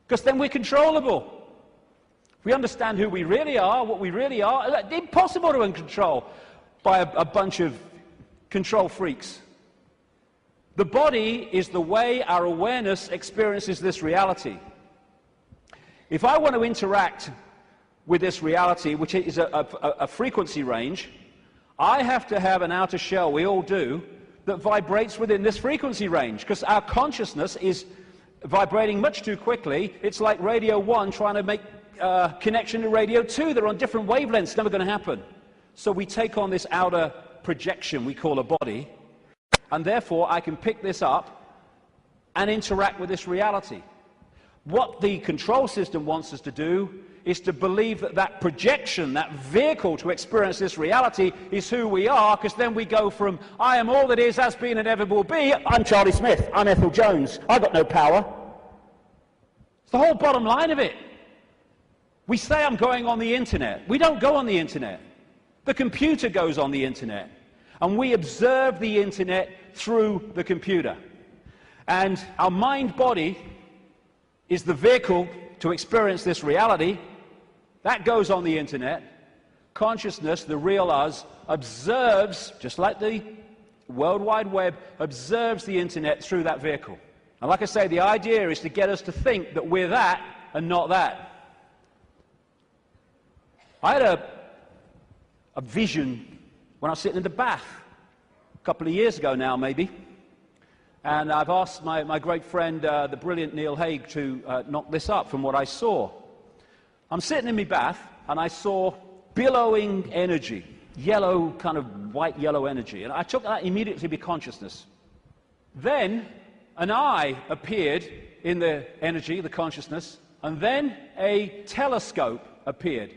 Speaker 1: because then we're controllable. If we understand who we really are, what we really are, it's impossible to control by a bunch of control freaks. The body is the way our awareness experiences this reality. If I want to interact with this reality, which is a frequency range, I have to have an outer shell, we all do, that vibrates within this frequency range, because our consciousness is vibrating much too quickly. It's like Radio 1 trying to make connection to Radio 2. They're on different wavelengths, never going to happen. So we take on this outer projection we call a body, and therefore I can pick this up and interact with this reality. What the control system wants us to do is to believe that that projection, that vehicle to experience this reality, is who we are, because then we go from, I am all that is, has been, and ever will be, I'm Charlie Smith, I'm Ethel Jones, I've got no power. It's the whole bottom line of it. We say I'm going on the internet. We don't go on the internet. The computer goes on the internet, and we observe the internet through the computer. And our mind-body is the vehicle to experience this reality. That goes on the internet. Consciousness, the real us, observes, just like the World Wide Web, observes the internet through that vehicle. And like I say, the idea is to get us to think that we're that and not that. I had a vision when I was sitting in the bath a couple of years ago now, maybe. And I've asked my great friend, the brilliant Neil Haig, to knock this up from what I saw. I'm sitting in my bath, and I saw billowing energy, yellow, kind of white-yellow energy. And I took that immediately to be consciousness. Then an eye appeared in the energy, the consciousness, and then a telescope appeared.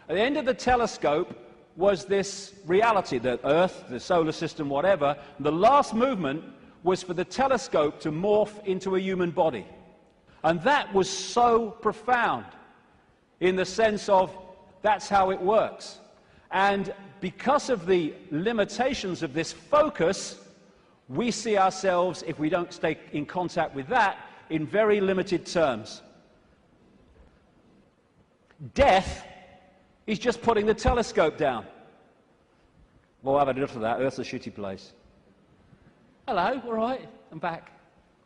Speaker 1: At the end of the telescope was this reality, the Earth, the solar system, whatever. The last movement was for the telescope to morph into a human body. And that was so profound in the sense of that's how it works. And because of the limitations of this focus, we see ourselves, if we don't stay in contact with that, in very limited terms. Death is just putting the telescope down. Well, I've had enough of that. Earth's a shitty place. Hello, all right, I'm back.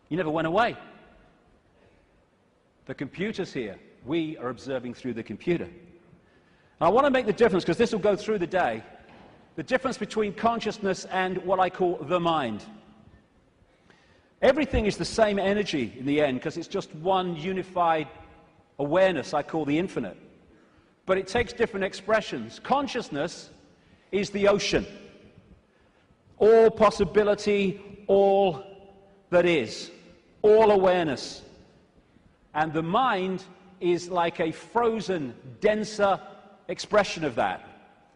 Speaker 1: You never went away. The computer's here. We are observing through the computer. And I want to make the difference, because this will go through the day, the difference between consciousness and what I call the mind. Everything is the same energy in the end, because it's just one unified awareness I call the infinite. But it takes different expressions. Consciousness is the ocean. All possibility, all that is, all awareness. And the mind is like a frozen, denser expression of that,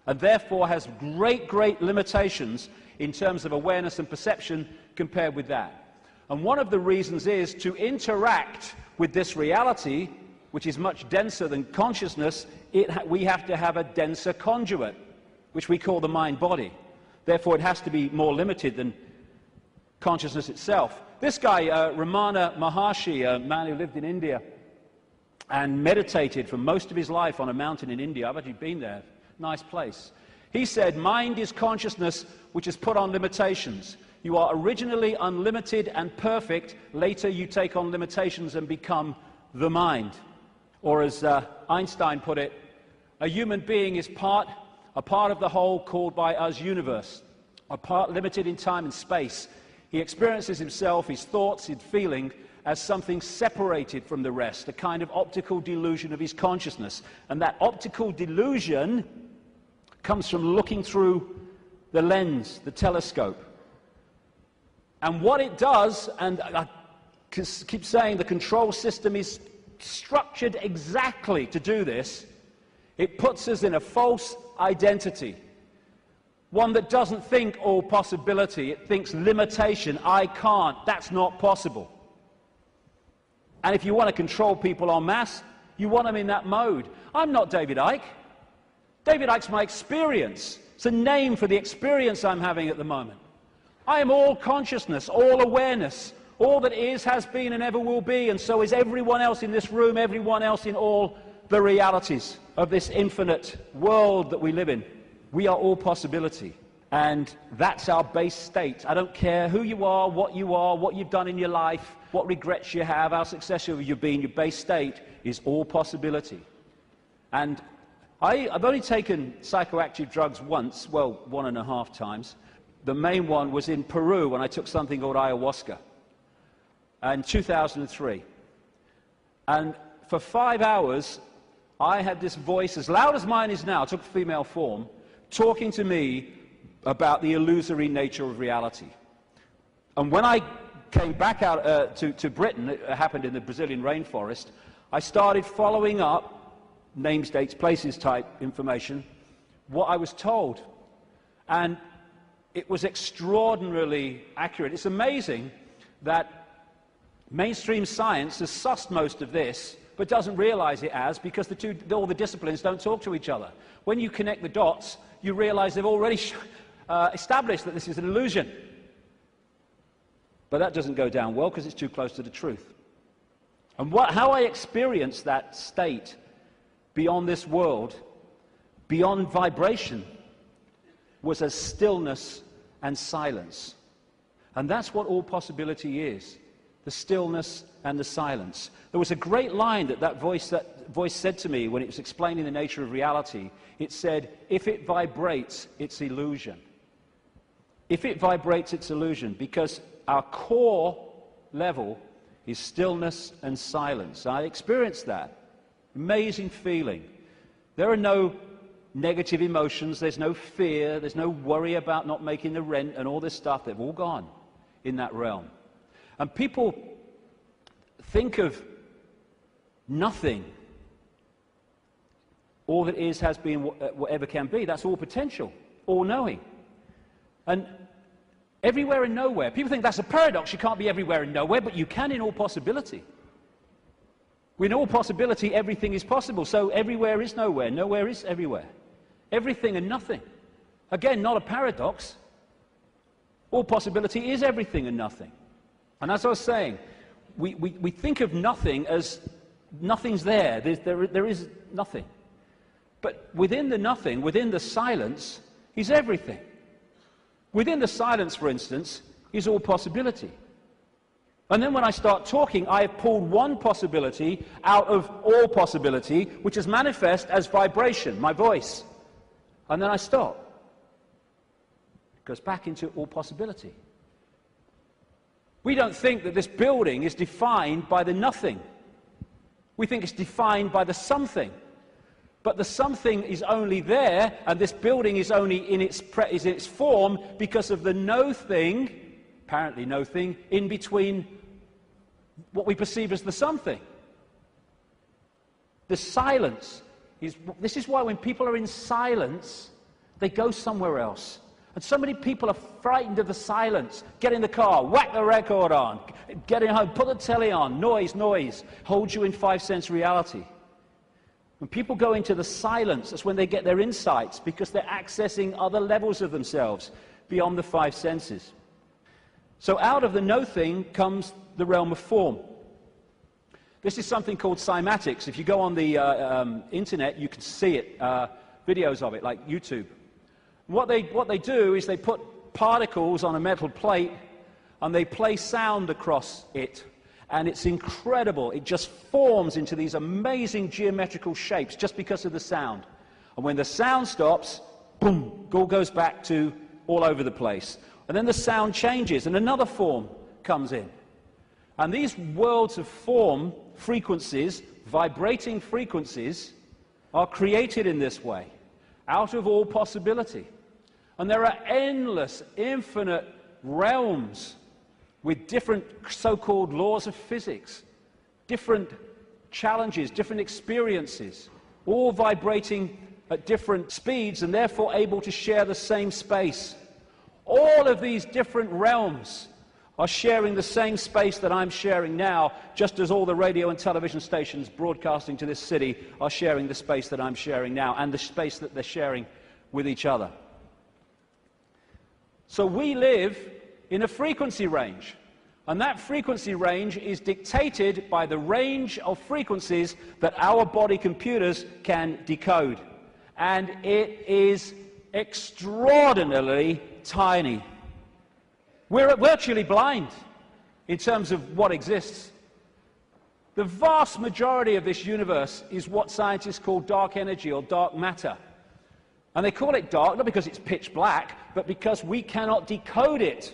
Speaker 1: and therefore has great, great limitations in terms of awareness and perception compared with that. And one of the reasons is to interact with this reality, which is much denser than consciousness, we have to have a denser conduit, which we call the mind-body. Therefore, it has to be more limited than consciousness itself. This guy, Ramana Maharshi, a man who lived in India and meditated for most of his life on a mountain in India. I've actually been there. Nice place. He said, mind is consciousness which is put on limitations. You are originally unlimited and perfect. Later you take on limitations and become the mind. Or as Einstein put it, a human being is a part of the whole called by us universe, a part limited in time and space. He experiences himself, his thoughts, his feeling, as something separated from the rest, a kind of optical delusion of his consciousness. And that optical delusion comes from looking through the lens, the telescope. And what it does, and I keep saying the control system is structured exactly to do this, it puts us in a false identity. One that doesn't think all possibility, it thinks limitation, I can't, that's not possible. And if you want to control people en masse, you want them in that mode. I'm not David Icke. David Icke's my experience. It's a name for the experience I'm having at the moment. I am all consciousness, all awareness. All that is, has been, and ever will be, and so is everyone else in this room, everyone else in all the realities of this infinite world that we live in. We are all possibility, and that's our base state. I don't care who you are, what you've done in your life, what regrets you have, how successful you've been. Your base state is all possibility. And I've only taken psychoactive drugs once, well, 1.5 times. The main one was in Peru when I took something called ayahuasca in 2003. And for 5 hours, I had this voice, as loud as mine is now, it took female form, talking to me about the illusory nature of reality. And when I came back out to Britain, it happened in the Brazilian rainforest, I started following up names, dates, places type information, what I was told. And it was extraordinarily accurate. It's amazing that mainstream science has sussed most of this, but doesn't realize it as, because all the disciplines don't talk to each other. When you connect the dots, you realize they've already established that this is an illusion. But that doesn't go down well because it's too close to the truth. And how I experienced that state beyond this world, beyond vibration, was as stillness and silence. And that's what all possibility is, the stillness and the silence. There was a great line that voice said to me when it was explaining the nature of reality. It said, if it vibrates, it's illusion. If it vibrates, it's illusion, because our core level is stillness and silence. I experienced that. Amazing feeling. There are no negative emotions, there's no fear, there's no worry about not making the rent and all this stuff. They've all gone in that realm. And people think of nothing. All that is, has been, whatever can be. That's all potential, all knowing. And everywhere and nowhere. People think that's a paradox. You can't be everywhere and nowhere, but you can in all possibility. In all possibility, everything is possible. So everywhere is nowhere. Nowhere is everywhere. Everything and nothing. Again, not a paradox. All possibility is everything and nothing. And as I was saying, we think of nothing as nothing's there. There is nothing. But within the nothing, within the silence, is everything. Within the silence, for instance, is all possibility. And then when I start talking, I have pulled one possibility out of all possibility, which is manifest as vibration, my voice. And then I stop. It goes back into all possibility. We don't think that this building is defined by the nothing. We think it's defined by the something. But the something is only there, and this building is only in its form because of the no thing, apparently no thing, in between what we perceive as the something. The silence this is why when people are in silence, they go somewhere else. And so many people are frightened of the silence. Get in the car, whack the record on, get in home, put the telly on, noise, hold you in 5 sense reality. When people go into the silence, that's when they get their insights, because they're accessing other levels of themselves beyond the 5 senses. So out of the no thing comes the realm of form. This is something called cymatics. If you go on the internet, you can see it, videos of it, like YouTube. What they do is they put particles on a metal plate and they play sound across it. And it's incredible. It just forms into these amazing geometrical shapes just because of the sound. And when the sound stops, boom, it all goes back to all over the place. And then the sound changes and another form comes in. And these worlds of form, frequencies, vibrating frequencies, are created in this way, out of all possibility. And there are endless, infinite realms with different so-called laws of physics, different challenges, different experiences, all vibrating at different speeds and therefore able to share the same space. All of these different realms are sharing the same space that I'm sharing now, just as all the radio and television stations broadcasting to this city are sharing the space that I'm sharing now and the space that they're sharing with each other. So we live in a frequency range, and that frequency range is dictated by the range of frequencies that our body computers can decode. And it is extraordinarily tiny. We're virtually blind in terms of what exists. The vast majority of this universe is what scientists call dark energy or dark matter. And they call it dark not because it's pitch black, but because we cannot decode it.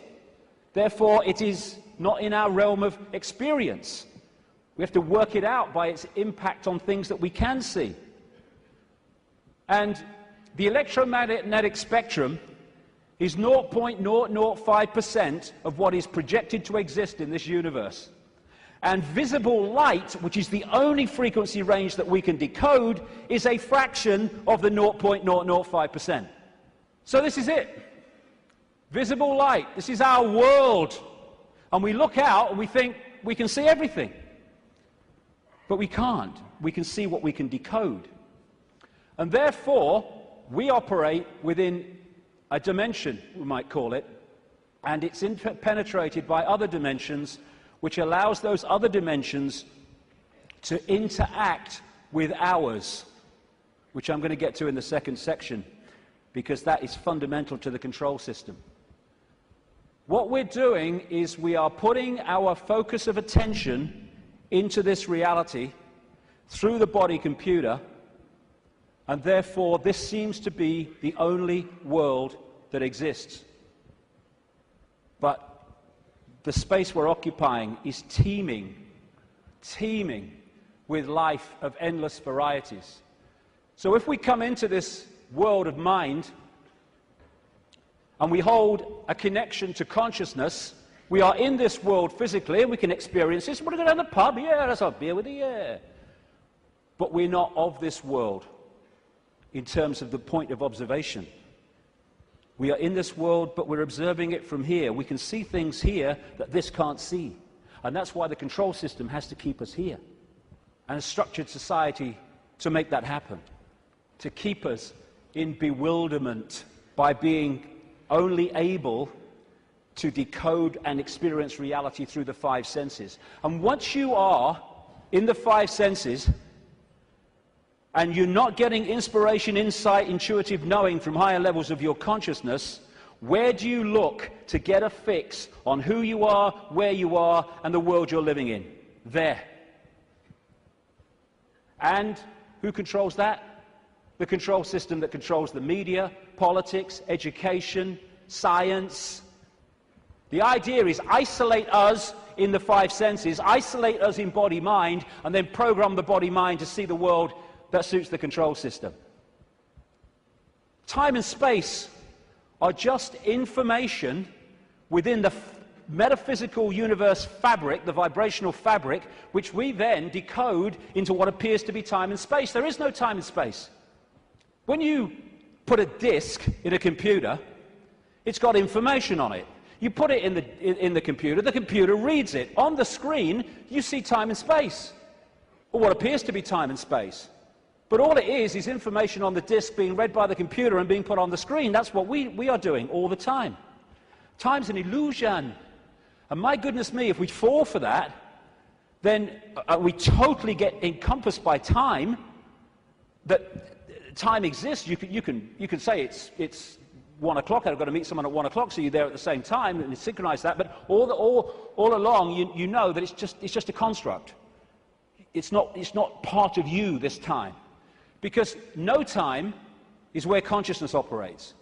Speaker 1: Therefore, it is not in our realm of experience. We have to work it out by its impact on things that we can see. And the electromagnetic spectrum is 0.005% of what is projected to exist in this universe. And visible light, which is the only frequency range that we can decode, is a fraction of the 0.005%. So this is it. Visible light. This is our world. And we look out and we think we can see everything. But we can't. We can see what we can decode. And therefore, we operate within a dimension, we might call it, and it's penetrated by other dimensions, which allows those other dimensions to interact with ours, which I'm going to get to in the second section, because that is fundamental to the control system. What we're doing is we are putting our focus of attention into this reality through the body computer, and therefore this seems to be the only world that exists. But the space we're occupying is teeming with life of endless varieties. So if we come into this world of mind and we hold a connection to consciousness, we are in this world physically and we can experience this. We're going to go to the pub, yeah, let's have a beer with you, yeah. But we're not of this world in terms of the point of observation. We are in this world, but we're observing it from here. We can see things here that this can't see. And that's why the control system has to keep us here. And a structured society to make that happen. To keep us in bewilderment by being only able to decode and experience reality through the five senses. And once you are in the five senses, and you're not getting inspiration, insight, intuitive knowing from higher levels of your consciousness, where do you look to get a fix on who you are, where you are, and the world you're living in? There. And who controls that? The control system that controls the media, politics, education, science. The idea is isolate us in the five senses, isolate us in body-mind, and then program the body-mind to see the world that suits the control system. Time and space are just information within the metaphysical universe fabric, the vibrational fabric, which we then decode into what appears to be time and space. There is no time and space. When you put a disk in a computer, it's got information on it. You put it in the computer reads it. On the screen, you see time and space, or what appears to be time and space. But all it is information on the disk being read by the computer and being put on the screen. That's what we are doing all the time. Time's an illusion. And my goodness me, if we fall for that, then we totally get encompassed by time, that time exists. You can say it's 1 o'clock, I've got to meet someone at 1 o'clock, so you're there at the same time, and you synchronize that, but all along you know that it's just a construct. It's not part of you this time. Because no time is where consciousness operates.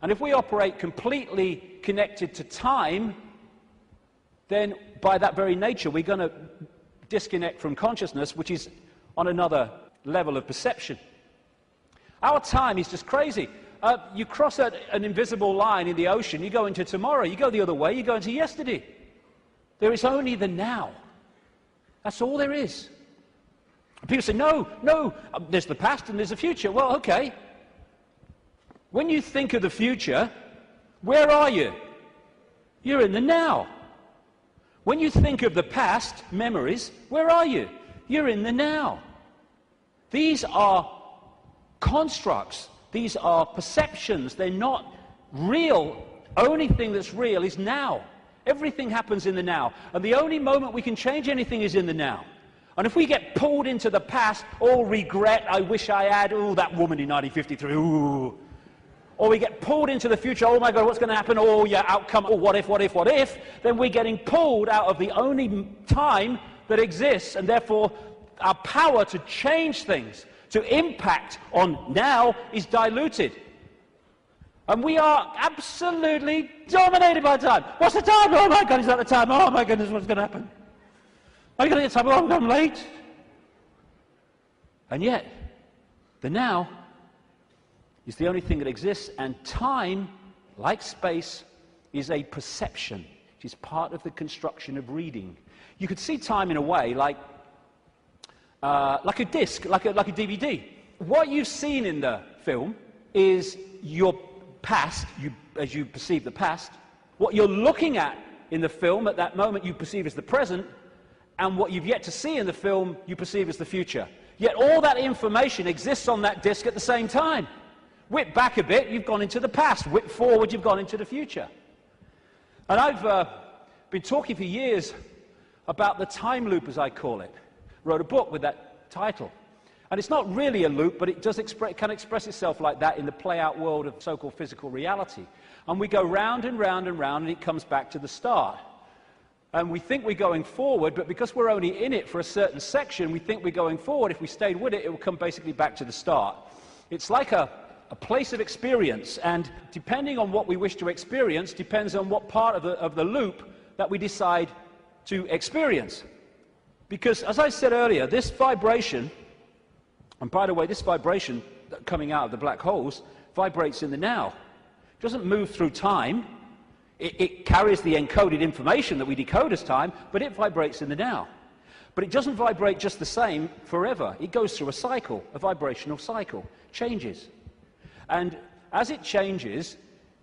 Speaker 1: And if we operate completely connected to time, then by that very nature we're going to disconnect from consciousness, which is on another level of perception. Our time is just crazy. You cross an invisible line in the ocean, you go into tomorrow, you go the other way, you go into yesterday. There is only the now. That's all there is. People say, no, there's the past and there's the future. Well, okay. When you think of the future, where are you? You're in the now. When you think of the past, memories, where are you? You're in the now. These are constructs. These are perceptions. They're not real. Only thing that's real is now. Everything happens in the now. And the only moment we can change anything is in the now. And if we get pulled into the past, all regret, I wish I had, oh, that woman in 1953, ooh. Or we get pulled into the future, oh my God, what's going to happen? Oh, yeah, outcome, oh, what if? Then we're getting pulled out of the only time that exists, and therefore our power to change things, to impact on now, is diluted. And we are absolutely dominated by time. What's the time? Oh my God, is that the time? Oh my goodness, what's going to happen? Are you going to get time? Oh, I'm late. And yet, the now is the only thing that exists, and time, like space, is a perception. It is part of the construction of reading. You could see time in a way like a disc, like a DVD. What you've seen in the film is your past, as you perceive the past. What you're looking at in the film at that moment you perceive as the present, and what you've yet to see in the film you perceive as the future. Yet all that information exists on that disc at the same time. Whip back a bit, you've gone into the past. Whip forward, you've gone into the future. And I've been talking for years about the time loop, as I call it. wrote a book with that title. And it's not really a loop, but it does can express itself like that in the play-out world of so-called physical reality. And we go round and round and round, and it comes back to the start. And we think we're going forward, but because we're only in it for a certain section, we think we're going forward. If we stayed with it, it will come basically back to the start. It's like a place of experience, and depending on what we wish to experience, depends on what part of the loop that we decide to experience. Because, as I said earlier, this vibration, and by the way, this vibration coming out of the black holes vibrates in the now. It doesn't move through time. It carries the encoded information that we decode as time, but it vibrates in the now. But it doesn't vibrate just the same forever. It goes through a cycle, a vibrational cycle, changes. And as it changes,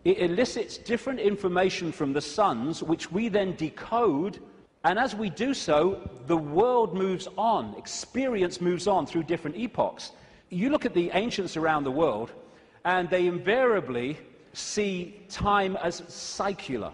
Speaker 1: it elicits different information from the suns, which we then decode. And as we do so, the world moves on, experience moves on through different epochs. You look at the ancients around the world, and they invariably see time as secular.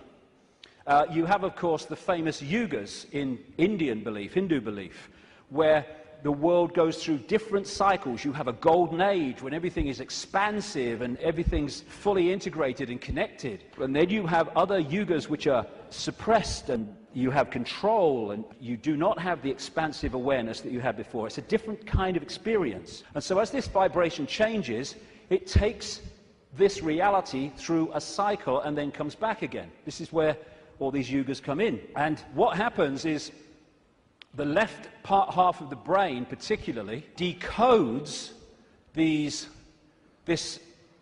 Speaker 1: You have, of course, the famous yugas in Indian belief, Hindu belief, where the world goes through different cycles. You have a golden age when everything is expansive and everything's fully integrated and connected. And then you have other yugas which are suppressed, and you have control, and you do not have the expansive awareness that you had before. It's a different kind of experience. And so as this vibration changes, it takes this reality through a cycle and then comes back again. This is where all these yugas come in. And what happens is the left half of the brain particularly decodes this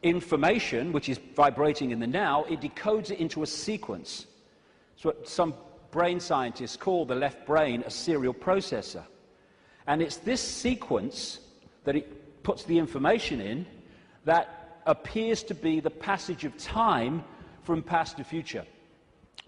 Speaker 1: information, which is vibrating in the now. It decodes it into a sequence. It's what some brain scientists call the left brain a serial processor. And it's this sequence that it puts the information in that appears to be the passage of time from past to future.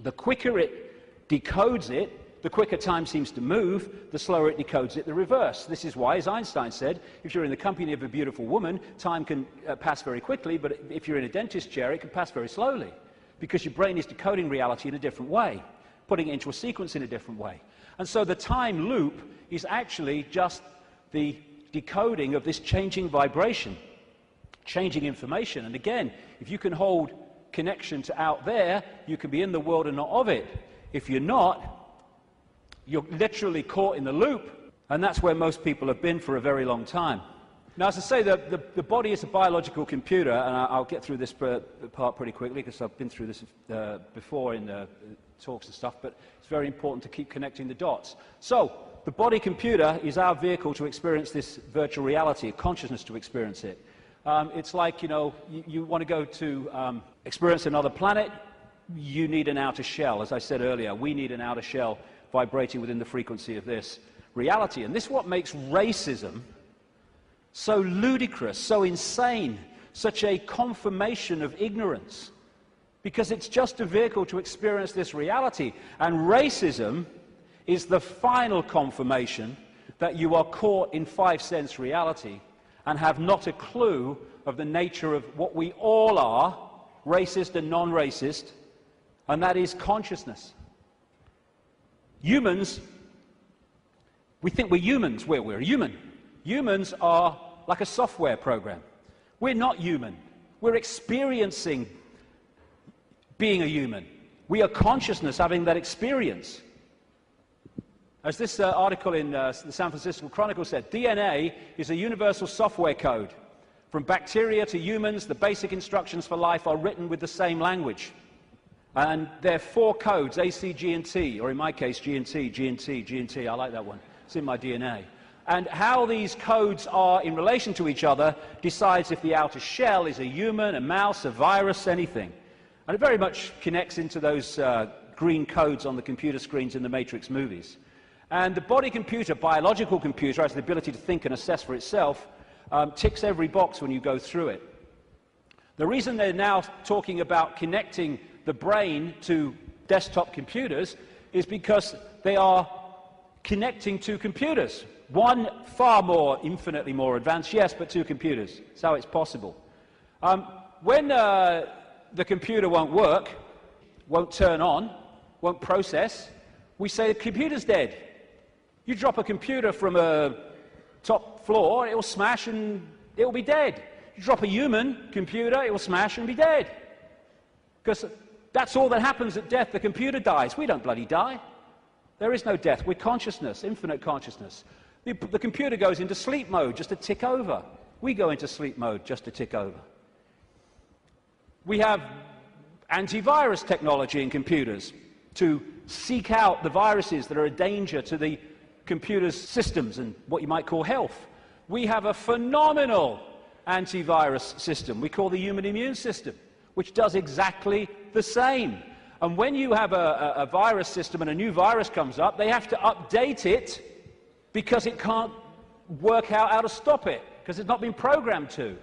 Speaker 1: The quicker it decodes it, the quicker time seems to move, the slower it decodes it, the reverse. This is why, as Einstein said, if you're in the company of a beautiful woman, time can pass very quickly, but if you're in a dentist chair, it can pass very slowly, because your brain is decoding reality in a different way, putting it into a sequence in a different way. And so the time loop is actually just the decoding of this changing vibration, changing information. And again, if you can hold connection to out there, you can be in the world and not of it. If you're not, you're literally caught in the loop, and that's where most people have been for a very long time. Now, as I say, the body is a biological computer, and I'll get through this part pretty quickly because I've been through this before in talks and stuff, but it's very important to keep connecting the dots. So, the body computer is our vehicle to experience this virtual reality, a consciousness to experience it. It's like, you want to go to experience another planet, you need an outer shell. As I said earlier, we need an outer shell vibrating within the frequency of this reality. And this is what makes racism so ludicrous, so insane, such a confirmation of ignorance. Because it's just a vehicle to experience this reality. And racism is the final confirmation that you are caught in five-sense reality and have not a clue of the nature of what we all are, racist and non-racist, and that is consciousness. Humans, we think we're humans. We're human. Humans are like a software program. We're not human. We're experiencing being a human. We are consciousness having that experience. As this article in the San Francisco Chronicle said, DNA is a universal software code. From bacteria to humans, the basic instructions for life are written with the same language. And there are 4 codes, A, C, G, and T, or in my case, G and T, G and T, G and T. I like that one. It's in my DNA. And how these codes are in relation to each other decides if the outer shell is a human, a mouse, a virus, anything. And it very much connects into those green codes on the computer screens in the Matrix movies. And the body computer, biological computer, has the ability to think and assess for itself, ticks every box when you go through it. The reason they're now talking about connecting the brain to desktop computers is because they are connecting 2 computers. One far more, infinitely more advanced, yes, but 2 computers. That's how it's possible. When the computer won't work, won't turn on, won't process, we say the computer's dead. You drop a computer from a top floor, it will smash and it will be dead. You drop a human computer, it will smash and be dead. Because that's all that happens at death. The computer dies. We don't bloody die. There is no death. We're consciousness, infinite consciousness. The computer goes into sleep mode just to tick over. We go into sleep mode just to tick over. We have antivirus technology in computers to seek out the viruses that are a danger to the computer's systems and what you might call health. We have a phenomenal antivirus system we call the human immune system, which does exactly the same. And when you have a virus system and a new virus comes up, they have to update it because it can't work out how to stop it, because it's not been programmed to.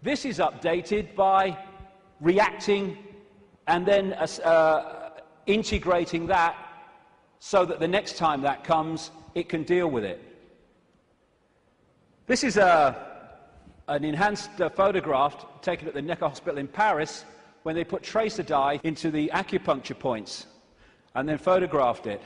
Speaker 1: This is updated by reacting and then integrating that so that the next time that comes, it can deal with it. This is an enhanced photograph taken at the Necker Hospital in Paris when they put tracer dye into the acupuncture points and then photographed it.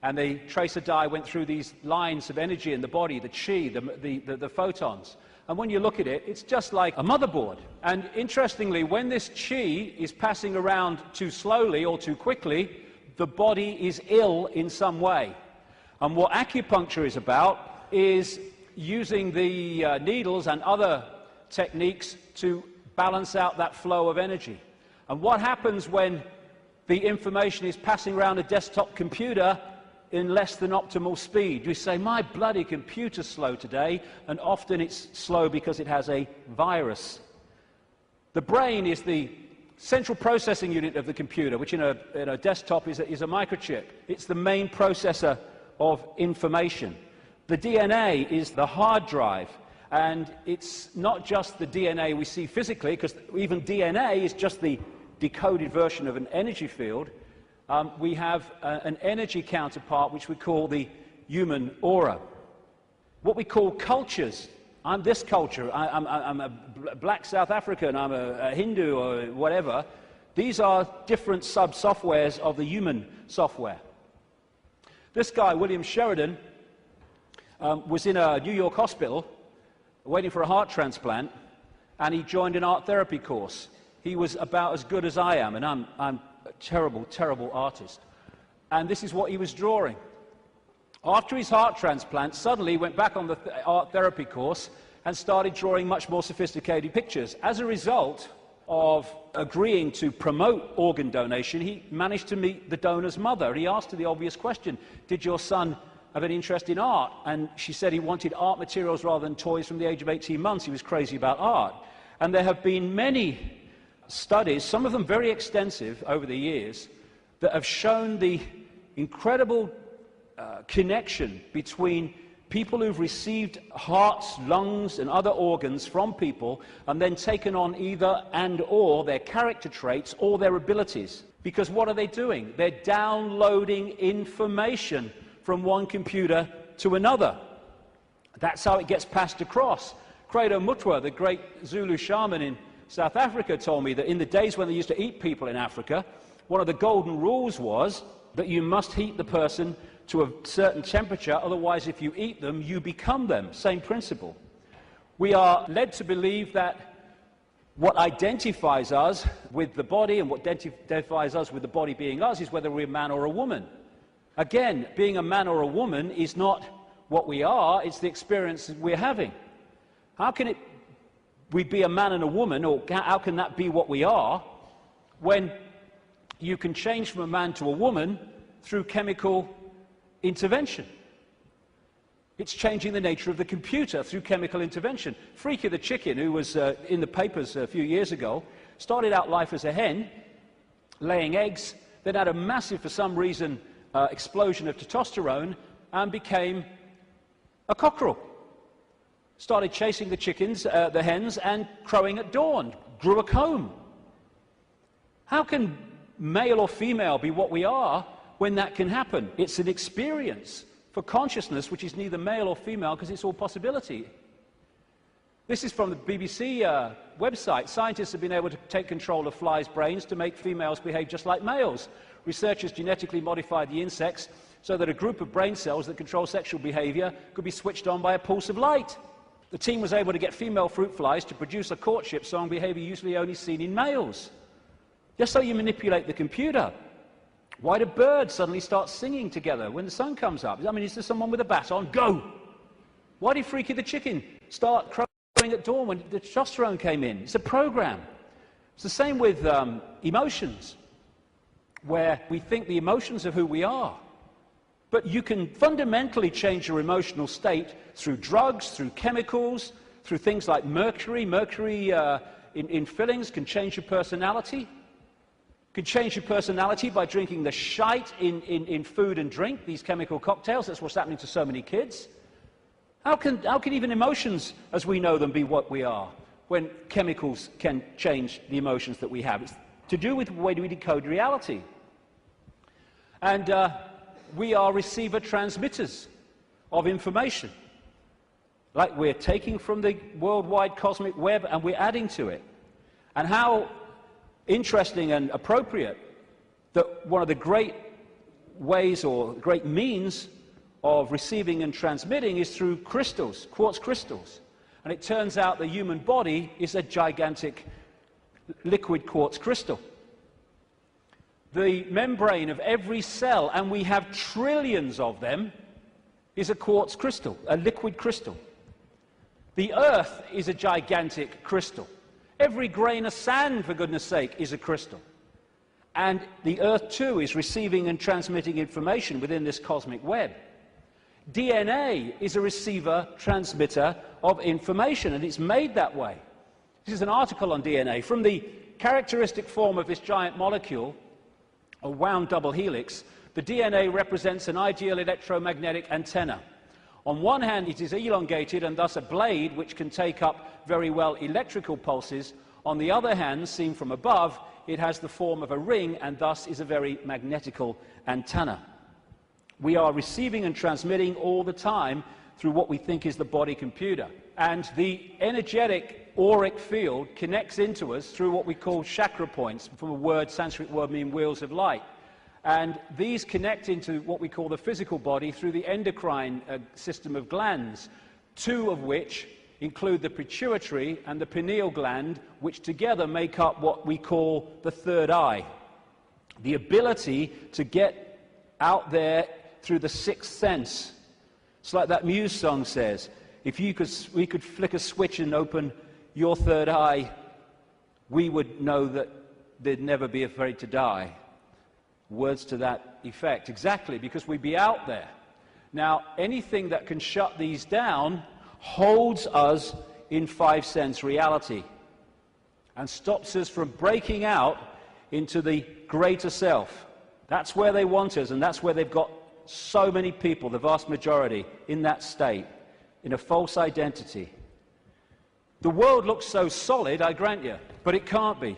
Speaker 1: And the tracer dye went through these lines of energy in the body, the chi, the photons. And when you look at it, it's just like a motherboard. And interestingly, when this chi is passing around too slowly or too quickly, the body is ill in some way. And what acupuncture is about is using the needles and other techniques to balance out that flow of energy. And what happens when the information is passing around a desktop computer in less than optimal speed? You say, my bloody computer's slow today, and often it's slow because it has a virus. The brain is the central processing unit of the computer, which in a desktop is a microchip. It's the main processor of information. The DNA is the hard drive, and it's not just the DNA we see physically, because even DNA is just the decoded version of an energy field. We have an energy counterpart which we call the human aura. What we call cultures. I'm this culture, I'm a black South African, I'm a Hindu or whatever. These are different sub-softwares of the human software. This guy, William Sheridan, was in a New York hospital waiting for a heart transplant, and he joined an art therapy course. He was about as good as I am, and I'm a terrible, terrible artist. And this is what he was drawing. After his heart transplant, suddenly he went back on the art therapy course and started drawing much more sophisticated pictures. As a result of agreeing to promote organ donation, he managed to meet the donor's mother. He asked her the obvious question, did your son have an interest in art? And she said he wanted art materials rather than toys from the age of 18 months. He was crazy about art. And there have been many studies, some of them very extensive over the years, that have shown the incredible connection between people who've received hearts, lungs, and other organs from people and then taken on either and or their character traits or their abilities. Because what are they doing? They're downloading information from one computer to another. That's how it gets passed across. Credo Mutwa, the great Zulu shaman in South Africa, told me that in the days when they used to eat people in Africa, one of the golden rules was that you must heat the person to a certain temperature, otherwise if you eat them, you become them. Same principle. We are led to believe that what identifies us with the body and what identifies us with the body being us is whether we're a man or a woman. Again, being a man or a woman is not what we are, it's the experience we're having. How can we be a man and a woman, or how can that be what we are, when you can change from a man to a woman through chemical intervention? It's changing the nature of the computer through chemical intervention. Freaky the chicken, who was in the papers a few years ago, started out life as a hen, laying eggs, then had a massive, for some reason, explosion of testosterone, and became a cockerel. Started chasing the chickens, the hens, and crowing at dawn. Grew a comb. How can male or female be what we are when that can happen? It's an experience for consciousness which is neither male or female because it's all possibility. This is from the BBC website. Scientists have been able to take control of flies' brains to make females behave just like males. Researchers genetically modified the insects so that a group of brain cells that control sexual behavior could be switched on by a pulse of light. The team was able to get female fruit flies to produce a courtship song behavior usually only seen in males. Just so you manipulate the computer. Why do birds suddenly start singing together when the sun comes up? I mean, is there someone with a bat on? Go! Why did Freaky the chicken start crowing at dawn when the testosterone came in? It's a program. It's the same with emotions, where we think the emotions of who we are. But you can fundamentally change your emotional state through drugs, through chemicals, through things like mercury. Mercury in fillings can change your personality. Could change your personality by drinking the shite in food and drink, these chemical cocktails. That's what's happening to so many kids. How can even emotions, as we know them, be what we are, when chemicals can change the emotions that we have? It's to do with the way we decode reality. And we are receiver-transmitters of information. Like we're taking from the worldwide cosmic web and we're adding to it. And how interesting and appropriate that one of the great ways or great means of receiving and transmitting is through crystals, quartz crystals. And it turns out the human body is a gigantic liquid quartz crystal. The membrane of every cell, and we have trillions of them, is a quartz crystal, a liquid crystal. The Earth is a gigantic crystal. Every grain of sand, for goodness sake, is a crystal. And the Earth, too, is receiving and transmitting information within this cosmic web. DNA is a receiver-transmitter of information, and it's made that way. This is an article on DNA. From the characteristic form of this giant molecule, a wound double helix, the DNA represents an ideal electromagnetic antenna. On one hand, it is elongated and thus a blade which can take up very well electrical pulses. On the other hand, seen from above, it has the form of a ring and thus is a very magnetical antenna. We are receiving and transmitting all the time through what we think is the body computer. And the energetic auric field connects into us through what we call chakra points, from a word, Sanskrit word meaning wheels of light. And these connect into what we call the physical body through the endocrine system of glands, two of which include the pituitary and the pineal gland, which together make up what we call the third eye. The ability to get out there through the sixth sense. It's like that Muse song says, if we could flick a switch and open your third eye, we would know that there'd never be afraid to die. Words to that effect. Exactly, because we'd be out there. Now, anything that can shut these down holds us in five-sense reality and stops us from breaking out into the greater self. That's where they want us, and that's where they've got so many people, the vast majority, in that state, in a false identity. The world looks so solid, I grant you, but it can't be.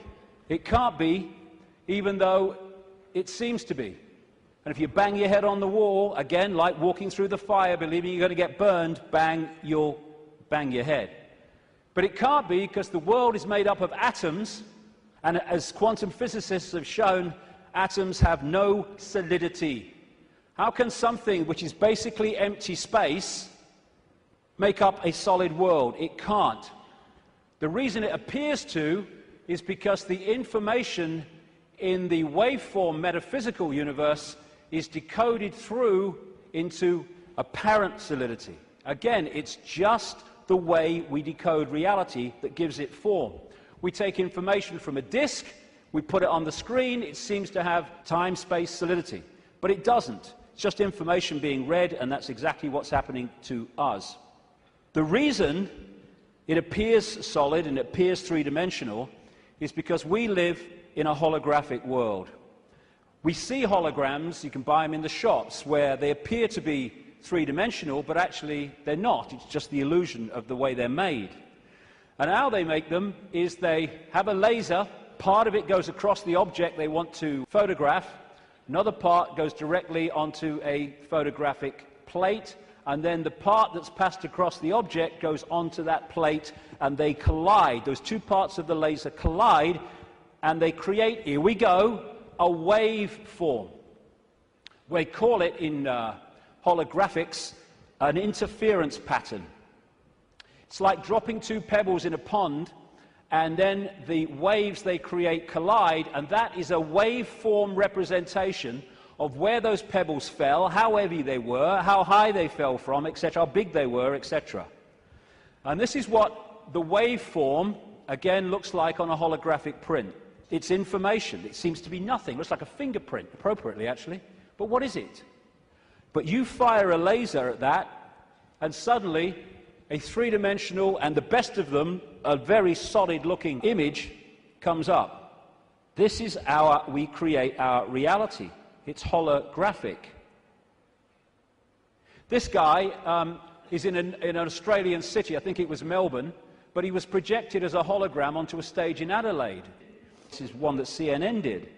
Speaker 1: It can't be, even though it seems to be. And if you bang your head on the wall, again, like walking through the fire, believing you're going to get burned, bang, you'll bang your head. But it can't be, because the world is made up of atoms, and as quantum physicists have shown, atoms have no solidity. How can something which is basically empty space make up a solid world? It can't. The reason it appears to is because the information in the waveform metaphysical universe is decoded through into apparent solidity. Again, it's just the way we decode reality that gives it form. We take information from a disk, we put it on the screen, it seems to have time-space solidity. But it doesn't. It's just information being read, and that's exactly what's happening to us. The reason it appears solid and it appears three-dimensional is because we live in a holographic world. We see holograms, you can buy them in the shops, where they appear to be three-dimensional, but actually they're not. It's just the illusion of the way they're made. And how they make them is they have a laser, part of it goes across the object they want to photograph, another part goes directly onto a photographic plate, and then the part that's passed across the object goes onto that plate, and they collide. Those two parts of the laser collide, and they create, here we go, a waveform. We call it in holographics an interference pattern. It's like dropping two pebbles in a pond, and then the waves they create collide, and that is a waveform representation of where those pebbles fell, how heavy they were, how high they fell from, etc., how big they were, etc. And this is what the waveform, again, looks like on a holographic print. It's information. It seems to be nothing. It looks like a fingerprint, appropriately, actually. But what is it? But you fire a laser at that, and suddenly a three-dimensional, and the best of them, a very solid-looking image comes up. This is how we create our reality. It's holographic. This guy is in an Australian city, I think it was Melbourne, but he was projected as a hologram onto a stage in Adelaide. This is one that CNN did.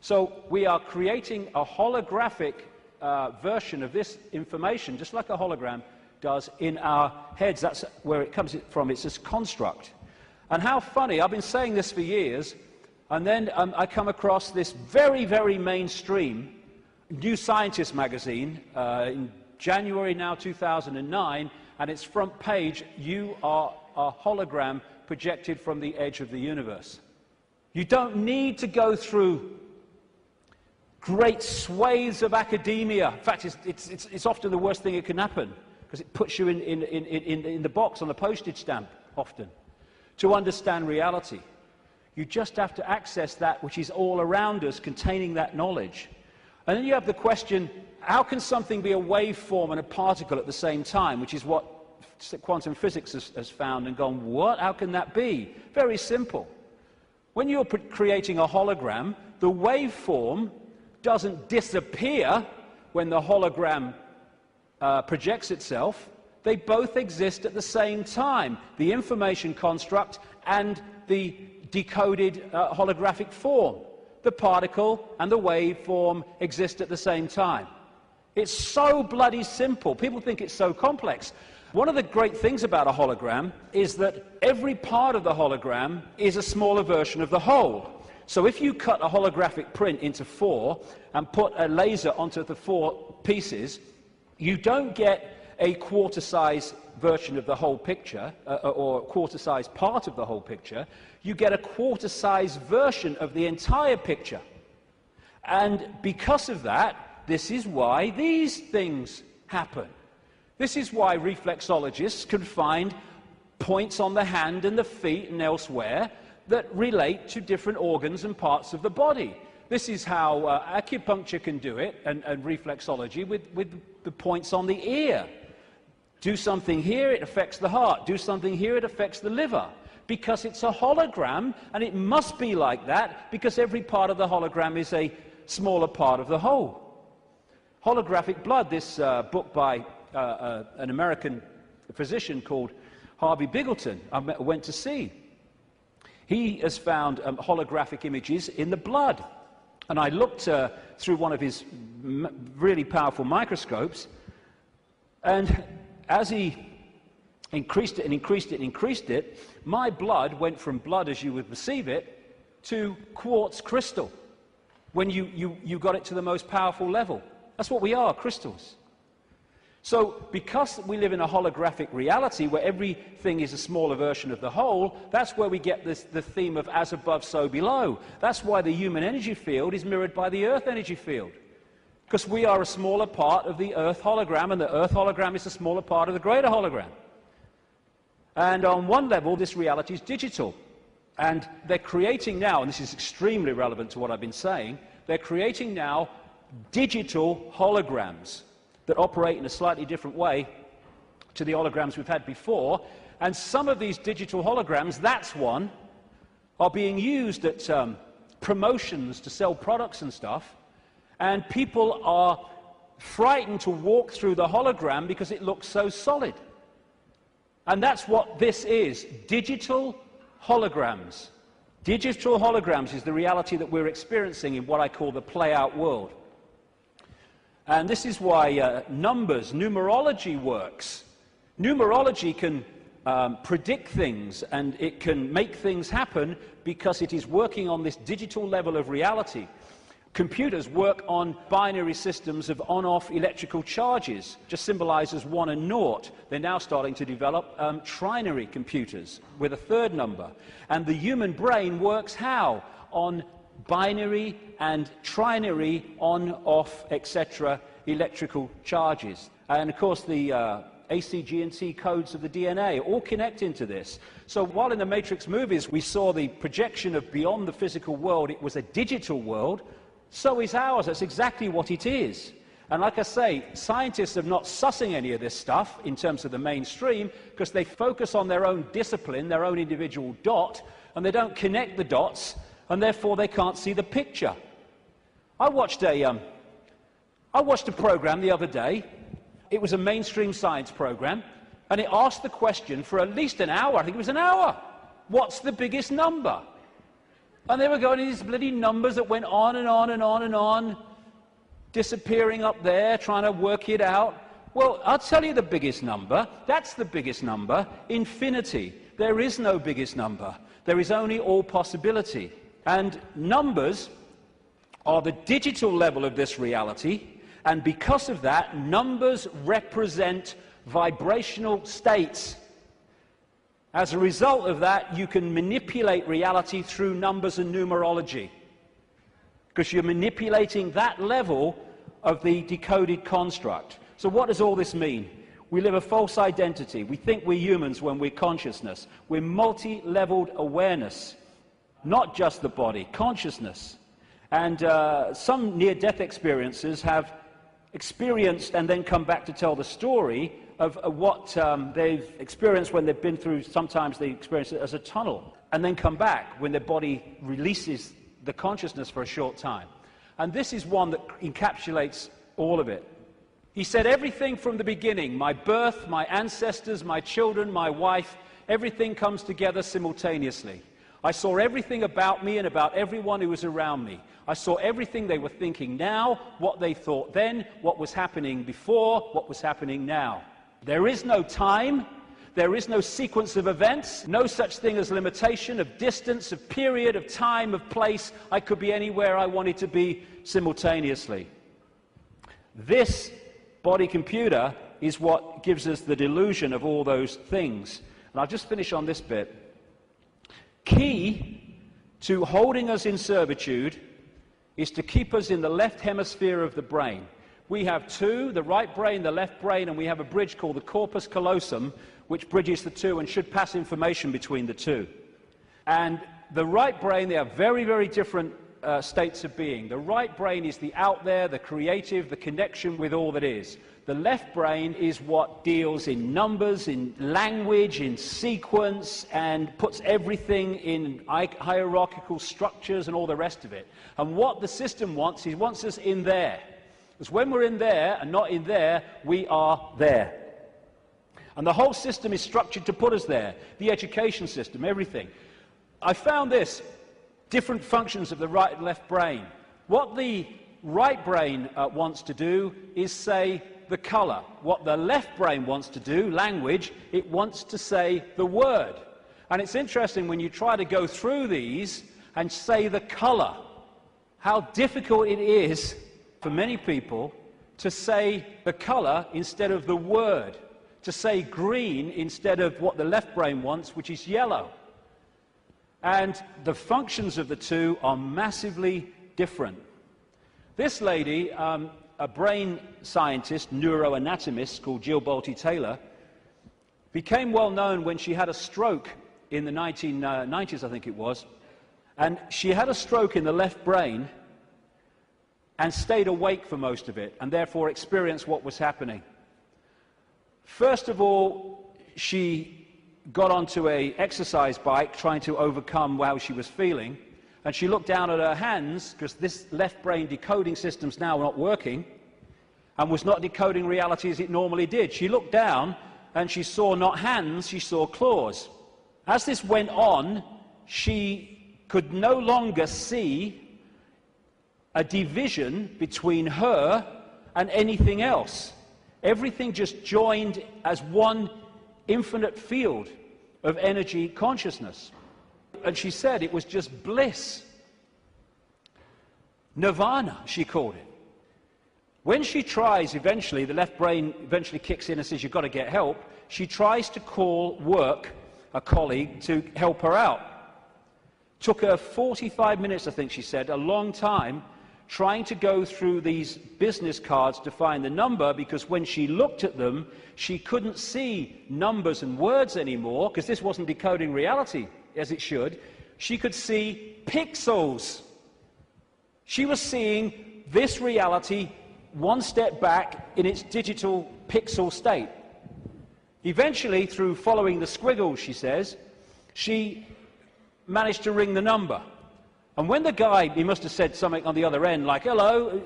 Speaker 1: So we are creating a holographic version of this information, just like a hologram does, in our heads. That's where it comes from. It's this construct. And how funny, I've been saying this for years, and then I come across this very, very mainstream New Scientist magazine in January now 2009, and its front page, "You are a hologram projected from the edge of the universe." You don't need to go through great swathes of academia. In fact, it's often the worst thing that can happen, because it puts you in the box on a postage stamp, often, to understand reality. You just have to access that which is all around us, containing that knowledge. And then you have the question, how can something be a waveform and a particle at the same time, which is what quantum physics has found and gone, what? How can that be? Very simple. When you're creating a hologram, the waveform doesn't disappear when the hologram projects itself. They both exist at the same time, the information construct and the decoded holographic form. The particle and the waveform exist at the same time. It's so bloody simple. People think it's so complex. One of the great things about a hologram is that every part of the hologram is a smaller version of the whole. So if you cut a holographic print into 4 and put a laser onto the 4 pieces, you don't get a quarter-size version of the whole picture, or a quarter-size part of the whole picture. You get a quarter-size version of the entire picture. And because of that, this is why these things happen. This is why reflexologists can find points on the hand and the feet and elsewhere that relate to different organs and parts of the body. This is how acupuncture can do it, and reflexology, with the points on the ear. Do something here, it affects the heart. Do something here, it affects the liver. Because it's a hologram, and it must be like that, because every part of the hologram is a smaller part of the whole. Holographic blood, this book by an American physician called Harvey Biggleton, I went to see. He has found holographic images in the blood. And I looked through one of his really powerful microscopes, and as he increased it and increased it and increased it, my blood went from blood as you would perceive it to quartz crystal when you got it to the most powerful level. That's what we are, crystals. So because we live in a holographic reality where everything is a smaller version of the whole, that's where we get the theme of as above, so below. That's why the human energy field is mirrored by the Earth energy field. Because we are a smaller part of the Earth hologram, and the Earth hologram is a smaller part of the greater hologram. And on one level, this reality is digital. And they're creating now, and this is extremely relevant to what I've been saying, they're creating now digital holograms that operate in a slightly different way to the holograms we've had before. And some of these digital holograms, that's one, are being used at promotions to sell products and stuff. And people are frightened to walk through the hologram because it looks so solid. And that's what this is, digital holograms. Digital holograms is the reality that we're experiencing in what I call the play-out world. And this is why numerology works. Numerology can predict things, and it can make things happen because it is working on this digital level of reality. Computers work on binary systems of on-off electrical charges, just symbolized as 1 and 0. They're now starting to develop trinary computers with a third number. And the human brain works how? On binary and trinary on-off, etc. electrical charges. And of course the A, C, G, and T codes of the DNA all connect into this. So while in the Matrix movies we saw the projection of beyond the physical world, it was a digital world, so is ours. That's exactly what it is. And like I say, scientists are not sussing any of this stuff in terms of the mainstream because they focus on their own discipline, their own individual dot, and they don't connect the dots, and therefore they can't see the picture. I watched a program the other day. It was a mainstream science program, and it asked the question for at least an hour. I think it was an hour. What's the biggest number? And they were going to these bloody numbers that went on and on and on and on, disappearing up there, trying to work it out. Well, I'll tell you the biggest number. That's the biggest number. Infinity. There is no biggest number. There is only all possibility. And numbers are the digital level of this reality. And because of that, numbers represent vibrational states. As a result of that, you can manipulate reality through numbers and numerology, because you're manipulating that level of the decoded construct. So what does all this mean? We live a false identity. We think we're humans when we're consciousness. We're multi-leveled awareness, not just the body, consciousness. And some near-death experiences have experienced and then come back to tell the story of what they've experienced when they've been through. Sometimes they experience it as a tunnel and then come back when their body releases the consciousness for a short time. And this is one that encapsulates all of it. He said, everything from the beginning, my birth, my ancestors, my children, my wife, everything comes together simultaneously. I saw everything about me and about everyone who was around me. I saw everything they were thinking now, what they thought then, what was happening before, what was happening now. There is no time, there is no sequence of events, no such thing as limitation of distance, of period, of time, of place. I could be anywhere I wanted to be simultaneously. This body computer is what gives us the delusion of all those things. And I'll just finish on this bit. Key to holding us in servitude is to keep us in the left hemisphere of the brain. We have two, the right brain, the left brain, and we have a bridge called the corpus callosum, which bridges the two and should pass information between the two. And the right brain, they are very, very different states of being. The right brain is the out there, the creative, the connection with all that is. The left brain is what deals in numbers, in language, in sequence, and puts everything in hierarchical structures and all the rest of it. And what the system wants, he wants us in there. Because when we're in there and not in there, we are there. And the whole system is structured to put us there. The education system, everything. I found this, different functions of the right and left brain. What the right brain wants to do is say the color. What the left brain wants to do, language, it wants to say the word. And it's interesting when you try to go through these and say the color, how difficult it is for many people to say the color instead of the word, to say green instead of what the left brain wants, which is yellow. And the functions of the two are massively different. This lady, a brain scientist, neuroanatomist called Jill Bolte Taylor, became well known when she had a stroke in the 1990s, I think it was. And she had a stroke in the left brain and stayed awake for most of it, and therefore experienced what was happening. First of all, she got onto an exercise bike trying to overcome how she was feeling, and she looked down at her hands, because this left brain decoding system's now not working, and was not decoding reality as it normally did. She looked down, and she saw not hands, she saw claws. As this went on, she could no longer see a division between her and anything else. Everything just joined as one infinite field of energy consciousness. And she said it was just bliss. Nirvana, she called it. When she tries eventually, the left brain eventually kicks in and says, you've got to get help, she tries to call work, a colleague, to help her out. Took her 45 minutes, I think she said, a long time, trying to go through these business cards to find the number, because when she looked at them, she couldn't see numbers and words anymore, because this wasn't decoding reality as it should. She could see pixels. She was seeing this reality one step back in its digital pixel state. Eventually, through following the squiggles, she says, she managed to ring the number. And when the guy, he must have said something on the other end, like, hello,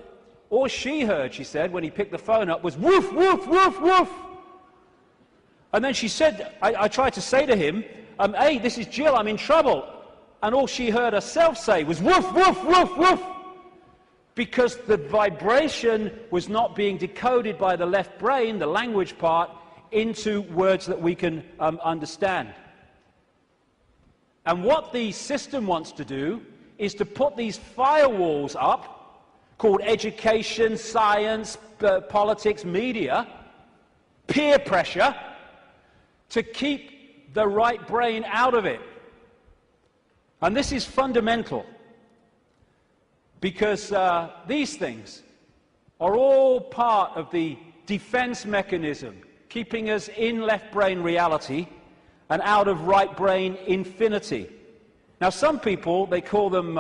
Speaker 1: all she heard, she said, when he picked the phone up, was woof, woof, woof, woof. And then she said, I tried to say to him, hey, this is Jill, I'm in trouble. And all she heard herself say was woof, woof, woof, woof. Because the vibration was not being decoded by the left brain, the language part, into words that we can understand. And what the system wants to do is to put these firewalls up, called education, science, politics, media, peer pressure, to keep the right brain out of it. And this is fundamental, because these things are all part of the defense mechanism, keeping us in left brain reality and out of right brain infinity. Now, some people, they call them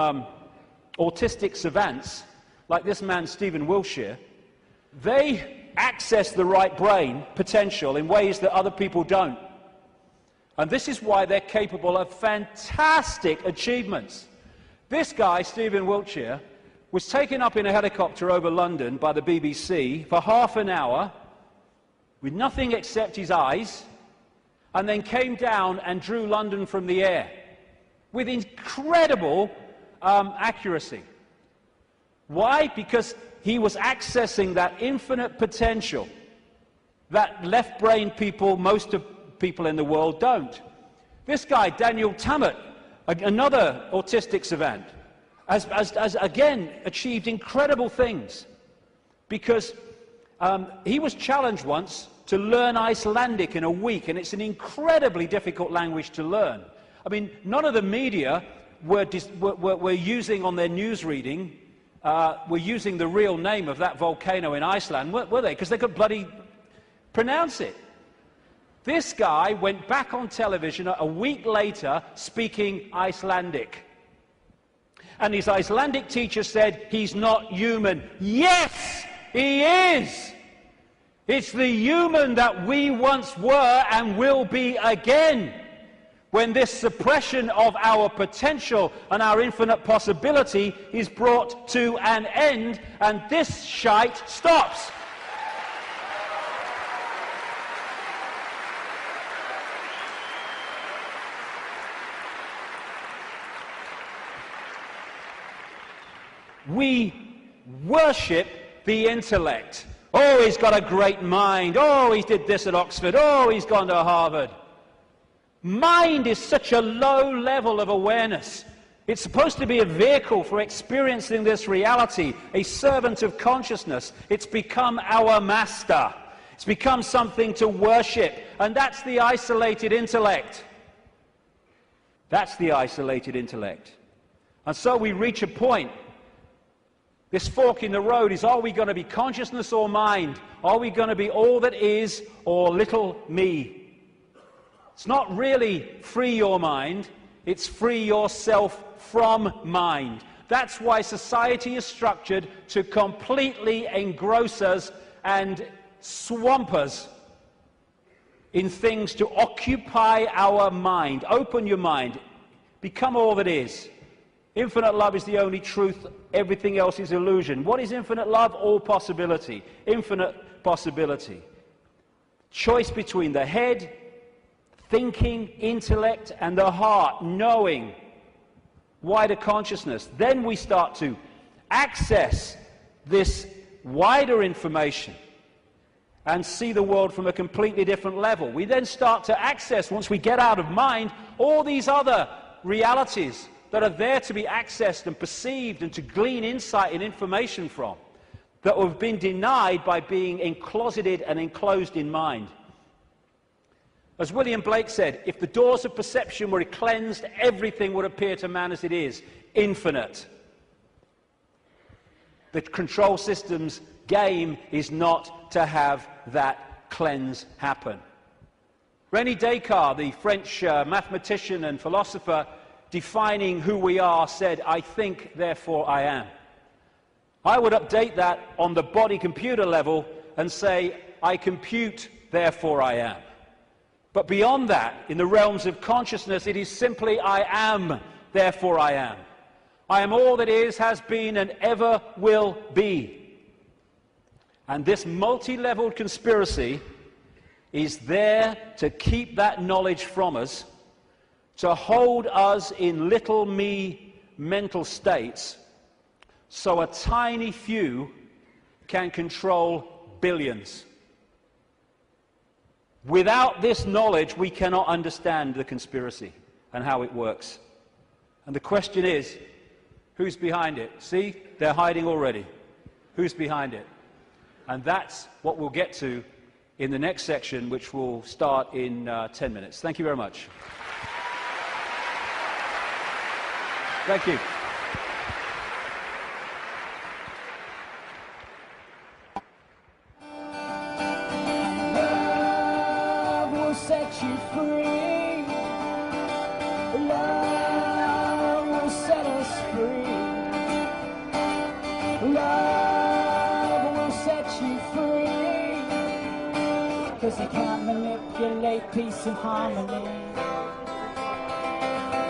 Speaker 1: autistic savants, like this man, Stephen Wiltshire. They access the right brain potential in ways that other people don't. And this is why they're capable of fantastic achievements. This guy, Stephen Wiltshire, was taken up in a helicopter over London by the BBC for half an hour with nothing except his eyes, and then came down and drew London from the air with incredible accuracy. Why? Because he was accessing that infinite potential that left brain people, most of people in the world, don't. This guy, Daniel Tammet, another autistic savant, has again achieved incredible things, because he was challenged once to learn Icelandic in a week, and it's an incredibly difficult language to learn. I mean, none of the media were using on their news reading, were using the real name of that volcano in Iceland, were they? Because they could bloody pronounce it. This guy went back on television a week later speaking Icelandic. And his Icelandic teacher said, he's not human. Yes, he is! It's the human that we once were and will be again, when this suppression of our potential and our infinite possibility is brought to an end, and this shite stops. We worship the intellect. Oh, he's got a great mind. Oh, he did this at Oxford. Oh, he's gone to Harvard. Mind is such a low level of awareness. It's supposed to be a vehicle for experiencing this reality, a servant of consciousness. It's become our master. It's become something to worship, and that's the isolated intellect. That's the isolated intellect. And so we reach a point. This fork in the road is, are we going to be consciousness or mind? Are we going to be all that is or little me? It's not really free your mind, it's free yourself from mind. That's why society is structured to completely engross us and swamp us in things to occupy our mind. Open your mind. Become all that is. Infinite love is the only truth. Everything else is illusion. What is infinite love? All possibility. Infinite possibility. Choice between the head, thinking, intellect, and the heart, knowing, wider consciousness. Then we start to access this wider information and see the world from a completely different level. We then start to access, once we get out of mind, all these other realities that are there to be accessed and perceived and to glean insight and information from, that have been denied by being encloseted and enclosed in mind. As William Blake said, if the doors of perception were cleansed, everything would appear to man as it is, infinite. The control system's game is not to have that cleanse happen. René Descartes, the French mathematician and philosopher, defining who we are, said, "I think, therefore I am." I would update that on the body computer level and say, "I compute, therefore I am." But beyond that, in the realms of consciousness, it is simply, "I am, therefore I am." I am all that is, has been, and ever will be. And this multi-leveled conspiracy is there to keep that knowledge from us, to hold us in little me mental states, so a tiny few can control billions. Without this knowledge, we cannot understand the conspiracy and how it works. And the question is, who's behind it? See, they're hiding already. Who's behind it? And that's what we'll get to in the next section, which will start in 10 minutes. Thank you very much. Thank you.
Speaker 9: Love will set you free. Love will set us free. Love will set you free. 'Cause they can't manipulate peace and harmony.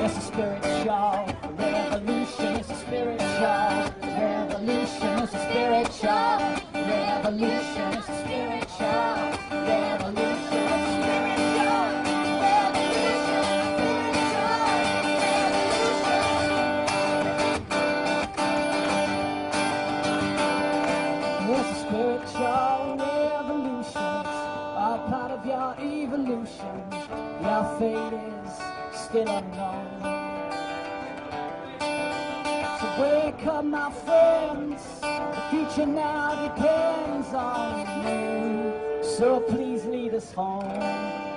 Speaker 9: It's a spiritual revolution. It's a spiritual revolution. It's a spiritual revolution. It's a spiritual revolution. It's a spiritual revolution. It's all part of your evolution. Your fate is still unknown. So wake up, my friends. The future now depends on you. So please lead us home.